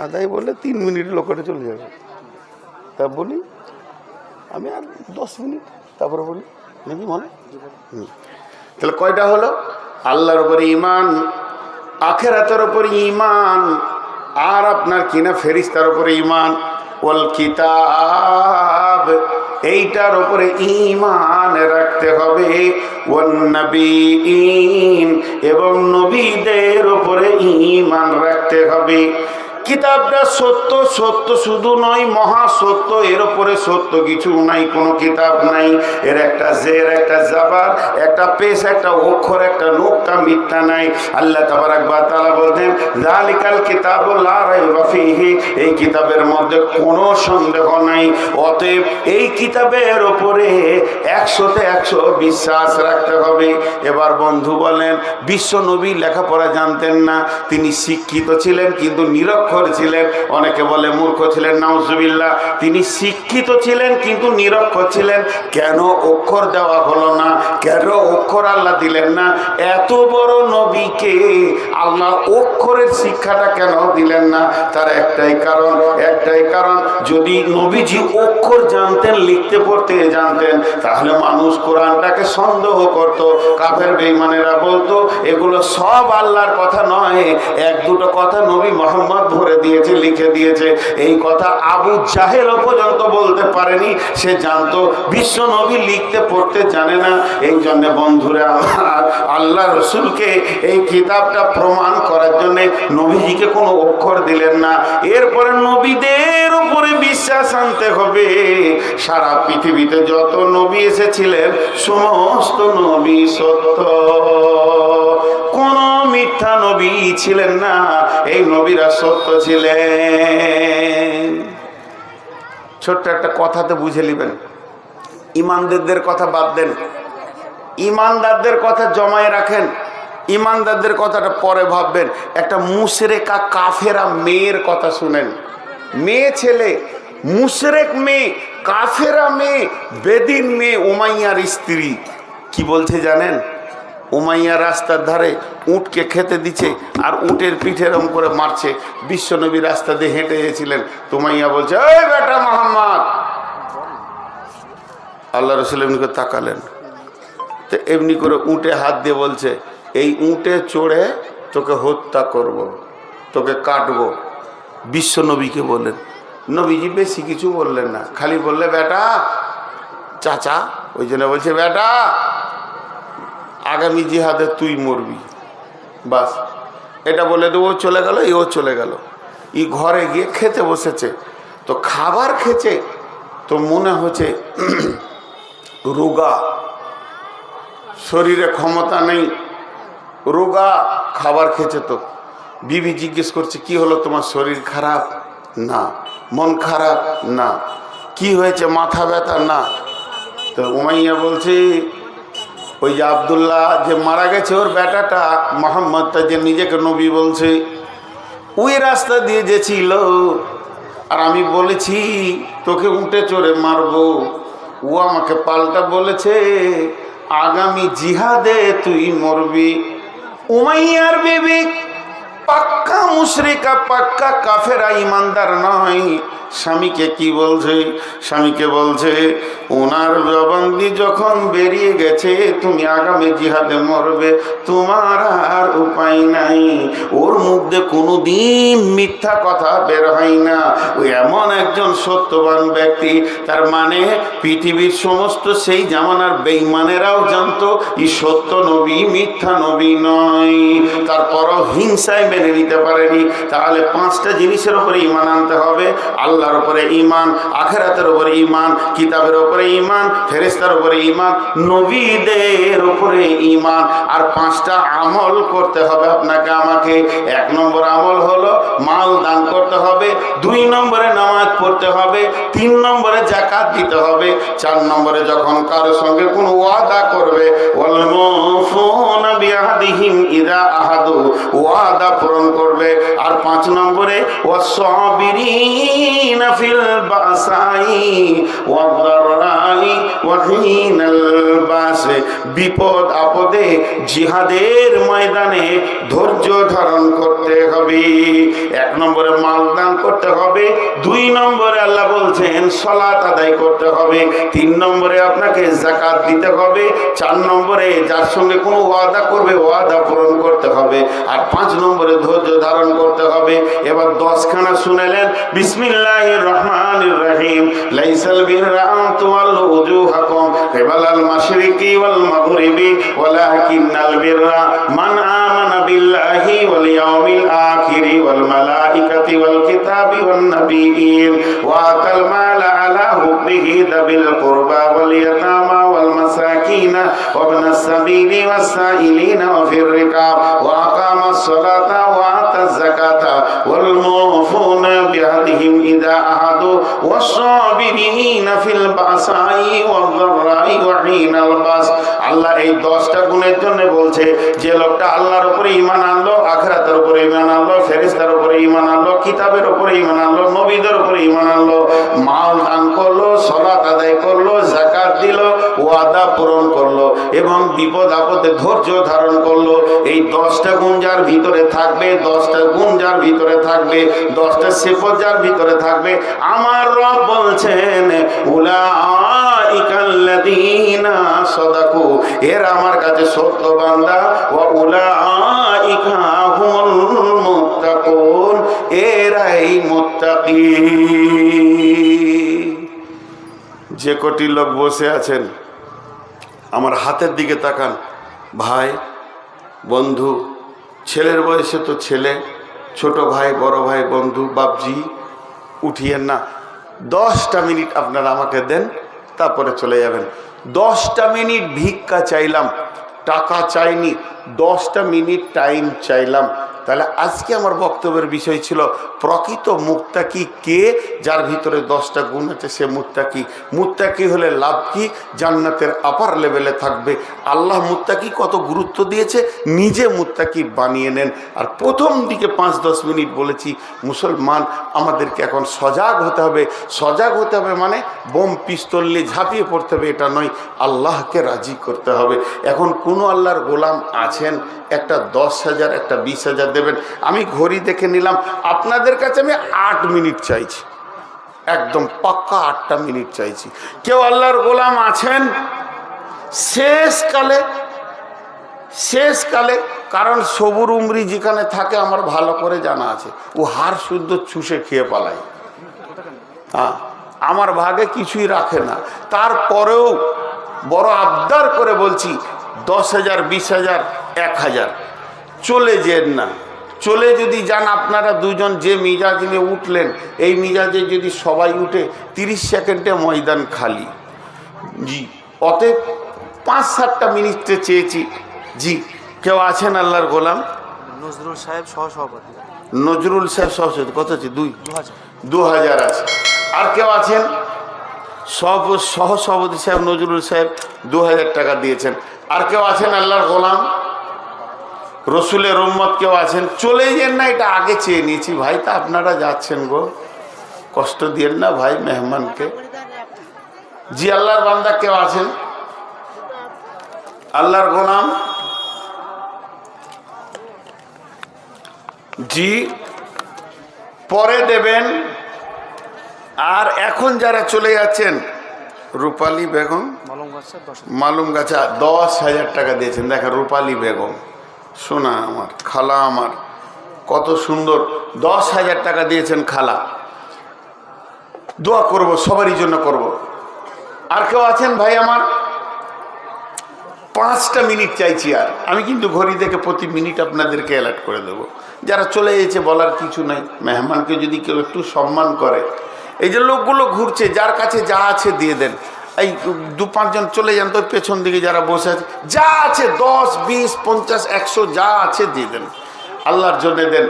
আদায় বলে 3 মিনিট লোকটা চলে যাবে। তা বলি আমি আর 10 মিনিট তারপরে বলি নাকি মনে? তাহলে কয়টা হলো? আল্লাহর উপরে ঈমান, আখিরাতের উপরে ঈমান, আর আপনার কিনা ফেরেশতার উপরে ঈমান। ওয়াল কিতাব, এইটার উপরে ঈমান রাখতে হবে। ওয়ান নবীন, এবং নবীদের উপরে ঈমান রাখতে হবে। কিতাবটা সত্য, সত্য শুধু নয়, মহা সত্য, এর উপরে সত্য কিছু নাই, কোনো কিতাব নাই। এর একটা জের, একটা জাবার, একটা পেশ, একটা অক্ষর, একটা নুক্তা মিথ্যা নাই। আল্লাহ তাবারাক ওয়া তাআলা বলেন, যালিকাল কিতাবু লা রাইবা ফীহি, এই কিতাবের মধ্যে কোনো সন্দেহ নাই। অতএব এই কিতাবের উপরে 100তে 100 বিশ্বাস রাখতে হবে। এবার বন্ধু বলেন, বিশ্ব নবী লেখাপড়া জানতেন না, তিনি শিক্ষিত ছিলেন কিন্তু নিরক্ষর ছিলেন। অনেকে বলে মূর্খ ছিলেন, নাউজুবিল্লাহ। তিনি শিক্ষিত ছিলেন কিন্তু নিরক্ষর ছিলেন। কেন অক্ষর দেওয়া হলো না? কেন অক্ষর আল্লাহ দিলেন না? এত বড় নবীকে আল্লাহ অক্ষরের শিক্ষাটা কেন দিলেন না? তার একটাই কারণ, একটাই কারণ, যদি নবীজি অক্ষর জানতেন, লিখতে পড়তে জানতেন, তাহলে মানুষ কোরআনটাকে সন্দেহ করত। কাফের বেঈমানেরা বলতো এগুলো সব আল্লাহর কথা নয়, এক দুটো কথা নবী মুহাম্মদ ভরে দিয়েছে, লিখে দিয়েছে। এই কথা আবু জাহেলও পর্যন্ত বলতে পারেনি। সে জানতো বিশ্ব নবী লিখতে পড়তে জানে না। এই জন্য বন্ধুরা আমার, আল্লাহ রসুলকে এই কিতাবটা প্রমাণ করার জন্য নবীজিকে কোনো অক্ষর দিলেন না। এরপরে নবীদের উপরে বিশ্বাস আনতে হবে। সারা পৃথিবীতে যত নবী এসেছিলেন সমস্ত নবী সত্য, কোন মিথ্যা নবী ছিলেন না। এই নবীরা সত্য ছিলেন। ছোট্ট একটা কথাতে বুঝে নেবেন। ইমানদারদের কথা বাদ দেন, ইমানদারদের কথা জমায় রাখেন, ইমানদারদের কথাটা পরে ভাববেন। একটা মুশরিকা কাফেরা মেয়ের কথা শুনেন। মেয়ে ছেলে, মুশরিক মেয়ে, কাফেরা মেয়ে, বেদিন মেয়ে, উমাইয়ার স্ত্রী। কি বলছে জানেন? উমাইয়া রাস্তার ধারে উটকে খেতে দিচ্ছে আর উটের পিঠে এরকম করে মারছে। বিশ্বনবী রাস্তা দিয়ে হেঁটে গেছিলেন। উমাইয়া বলছে, এই বেটা মোহাম্মদ। আল্লাহ রাসূল এমনি করে তাকালেন, তো এমনি করে উটে হাত দিয়ে বলছে, এই উটে চড়ে তোকে হত্যা করব, তোকে কাটবো। বিশ্বনবীকে বললেন। নবীজি বেশি কিছু বললেন না, খালি বললে, বেটা চাচা, ওই জন্য বলছে বেটা আগামী জিহাদে তুই মরবি, বাস। এটা বলে তো ও চলে গেল, এও চলে গেল। ই ঘরে গিয়ে খেতে বসেছে, তো খাবার খেছে, তো মনে হচ্ছে রোগা, শরীরে ক্ষমতা নেই, রোগা, খাবার খেছে। তো বিবি জিজ্ঞেস করছে, কি হলো তোমার? শরীর খারাপ? না। মন খারাপ? না। কি হয়েছে? মাথা ব্যথা? না। তো উমাইয়া বলছে, ওই যে আব্দুল্লাহ যে মারা গেছে, ওর বেটাটা মোহাম্মদটা যে নিজেকে নবী বলছে, ওই রাস্তা দিয়ে যে ছিল, আর আমি বলেছি তোকে উঠে চড়ে মারবো, ও আমাকে পাল্টা বলেছে আগামী জিহাদে তুই মরবি। উমাইয়ার বিবি পাক্কা মুশরিকা, পাক্কা কাফেরা, ইমানদার নয়। স্বামীকে কি বলছে? স্বামীকে বলছে, ওনার জবানদি যখন বেরিয়ে গেছে তুমি আগামী জিহাদে মরবে, তোমার আর উপায় নাই। ওর মুখে কোনোদিন মিথ্যা কথা বের হয় না। ওই এমন একজন সত্যবান ব্যক্তি। তার মানে পৃথিবীর সমস্ত সেই জামানার বেঈমানেরাও জানতো এই সত্য নবী, মিথ্যা নবী নয়। তারপরও হিংসায় মেনে নিতে পারেনি। তাহলে 5টা জিনিসের উপরে ঈমান আনতে হবে। আল্লাহর উপরে ঈমান, আখিরাতের উপরে ঈমান, কিতাবের উপরে ঈমান, ফেরেশতার উপরে ঈমান, নবীদের উপরে ঈমান। আর 5টা আমল করতে হবে আপনাকে আমাকে। 1 নম্বর আমল হলো মাল দান করতে হবে, 2 নম্বরে নামাজ পড়তে হবে, 3 নম্বরে যাকাত দিতে হবে, 4 নম্বরে যখন কারোর সঙ্গে কোনো ওয়াদা করবে, ওয়াল মুফুনা বিআহদিহিম ইযা আহাদু, ওয়াদা পূরণ করবে। আর 5 নম্বরে ওয়াসসাবিরিনা ফিল বাসাই ওয়াদ-দাররাই ওয়া হিনাল বাস, বিপদ আপদে জিহাদের ময়দানে ধৈর্য ধারণ করতে হবে। 1 নম্বরে মাল দান করতে হবে, 2 নম্বরে আল্লাহ বলছেন সালাত আদায় করতে হবে, 3 নম্বরে আপনাকে যাকাত দিতে হবে, 4 নম্বরে যার সঙ্গে কোনো ওয়াদা করবে ওয়াদা পূরণ করতে হবে, আর 5 নম্বরে ধৈর্য ধারণ করতে হবে। এবার 10 খানা শুনেলেন। বিসমিল্লাহির রহমানির রহিম। লাইসাল বিররা আন তুওয়াল্লু উজুহাকুম কিবালাল মাশরিকি ওয়াল মাগরিবি ওয়ালাকিন্নাল বিররা মান আমানা বিল্লাহি ওয়াল ইয়াউমিল আখিরি ওয়াল মালাইকাতি ওয়াল কিতাবি ওয়ান নাবিয়্যিন ওয়া আতাল মালা আলা হুববিহি দাবিল কুরবা ওয়াল ইয়াতামা ওয়াল মাসাকিনা ওয়া ইবনাস সাবিলি ওয়াস সাইলিনা ওয়া ফির রিকাব ওয়া আকামাস সালাতা ওয়া আতাজ যাকাতা ওয়াল মুফুনা বিআহদিহিম ইযা আহাদু ওয়াস সাবিরিনা ফিল বাসাই ওয়াদ দাররাই ওয়া হিনাল বাস। আল্লাহ এই 10টা গুণের জন্য বলছে, যে লোকটা আল্লাহর উপরে ঈমান আনলো, আখিরাতের উপরে ঈমান আনলো, ফেরেশতার উপরে ঈমান আনলো, কিতাবের উপরে ঈমান আনলো, নবীদের উপরে ঈমান আনলো, মাল দান করলো, সালাত আদায় করলো, যাকাত দিল, ওয়াদা পূরণ করলো এবং বিপদ আপদে ধৈর্য ধারণ করলো, এই 10টা গুণ যার ভিতরে থাকবে, 10টা গুণ যার ভিতরে থাকবে, 10টা সিফত যার ভিতরে থাকবে, আমার রব বলছেন উলাইকাল্লাযীনা সাদাকু, এরা আমার কাছে সত্য বান্দা, ওয়া উলাইকা হুমুল মুত্তাকুন, এরাই মুত্তাকি। যে কোটি লোক বসে আছেন আমার হাতের দিকে তাকান, ভাই বন্ধু, ছেলের বয়সে তো ছেলে, ছোট ভাই বড় ভাই বন্ধু বাপজি, উঠিয়েন না। 10টা মিনিট আপনারা আমাকে দেন, তারপরে চলে যাবেন। 10টা মিনিট ভিক্ষা চাইলাম, টাকা চাইনি, 10টা মিনিট টাইম চাইলাম। তাহলে আজকে আমার বক্তব্যের বিষয় ছিল প্রকৃত মুত্তাকি কে, যার ভিতরে 10টা গুণ আছে সে মুত্তাকি। মুত্তাকি হলে লাভ কি? জান্নাতের আপার লেভেলে থাকবে। আল্লাহ মুত্তাকি কত গুরুত্ব দিয়েছে, নিজে মুত্তাকি বানিয়ে নেন। আর প্রথম দিকে 5-10 মিনিট বলেছি, মুসলমান আমাদেরকে এখন সজাগ হতে হবে। সজাগ হতে হবে মানে বোম পিস্তল নিয়ে ঝাঁপিয়ে পড়তে হবে এটা নয়, আল্লাহকে রাজি করতে হবে। এখন কোনো আল্লাহর গোলাম আছেন একটা 10,000 একটা 20,000 দেবেন? আমি ঘড়ি দেখে নিলাম, আপনাদের কাছে আমি 8 মিনিট চাইছি, একদম পাক্কা 8টা মিনিট চাইছি। কেউ আল্লাহর গোলাম আছেন শেষকালে, কারণ সবুর উমরি যেখানে থাকে আমার ভালো করে জানা আছে, ও হাড় শুদ্ধ চুষে খেয়ে পালায়, হ্যাঁ, আমার ভাগে কিছুই রাখে না। তারপরেও বড় আবদার করে বলছি 10,000 20,000 1,000 চলে যেন না। চলে যদি যান আপনারা দুজন, যে মিজাজ নিয়ে উঠলেন, এই মিজাজে যদি সবাই উঠে 30 সেকেন্ডে ময়দান খালি। জি, অতএব 5-7টা মিনিটে চেয়েছি। জি, কেউ আছেন আল্লাহর গোলাম? নজরুল সাহেব সহসভাপতি। নজরুল সাহেব সহসভাপতি কত আছে? 2000 আছে। আর কেউ আছেন? সহসভাপতি সাহেব নজরুল সাহেব 2000 টাকা দিয়েছেন। আর কেউ আছেন আল্লাহর গোলাম, রসুলের উম্মত কেউ আছেন? চলে যান না, এটা আগে চেয়ে নিয়েছি ভাই। তা আপনারা যাচ্ছেন গো, কষ্ট দিয়েন না ভাই মেহমানকে। জি, আল্লাহর বান্দা কেউ আছেন? আল্লাহর গোলাম? জি, পরে দেবেন। আর এখন যারা চলে যাচ্ছেন, রূপালী বেগম মালুমগাছা 10,000 টাকা দিয়েছেন। দেখেন রূপালী বেগম, শোনা আমার, খালা আমার, কত সুন্দর 10,000 টাকা দিয়েছেন খালা। দোয়া করব, সবারই জন্য করব। আর কেউ আছেন ভাই আমার? 5টা মিনিট চাইছি। আর আমি কিন্তু ঘড়ি দেখে প্রতি মিনিট আপনাদেরকে অ্যালার্ট করে দেবো। যারা চলে গেছে বলার কিছু নাই, মেহমানকে যদি কেউ একটু সম্মান করে। এই যে লোকগুলো ঘুরছে, যার কাছে যা আছে দিয়ে দেন। এই 2-5 জন চলে যান তো, পেছন দিকে যারা বসে আছে, যা আছে 10 20 50 100 যা আছে দিয়ে দেন, আল্লাহর জন্য দেন।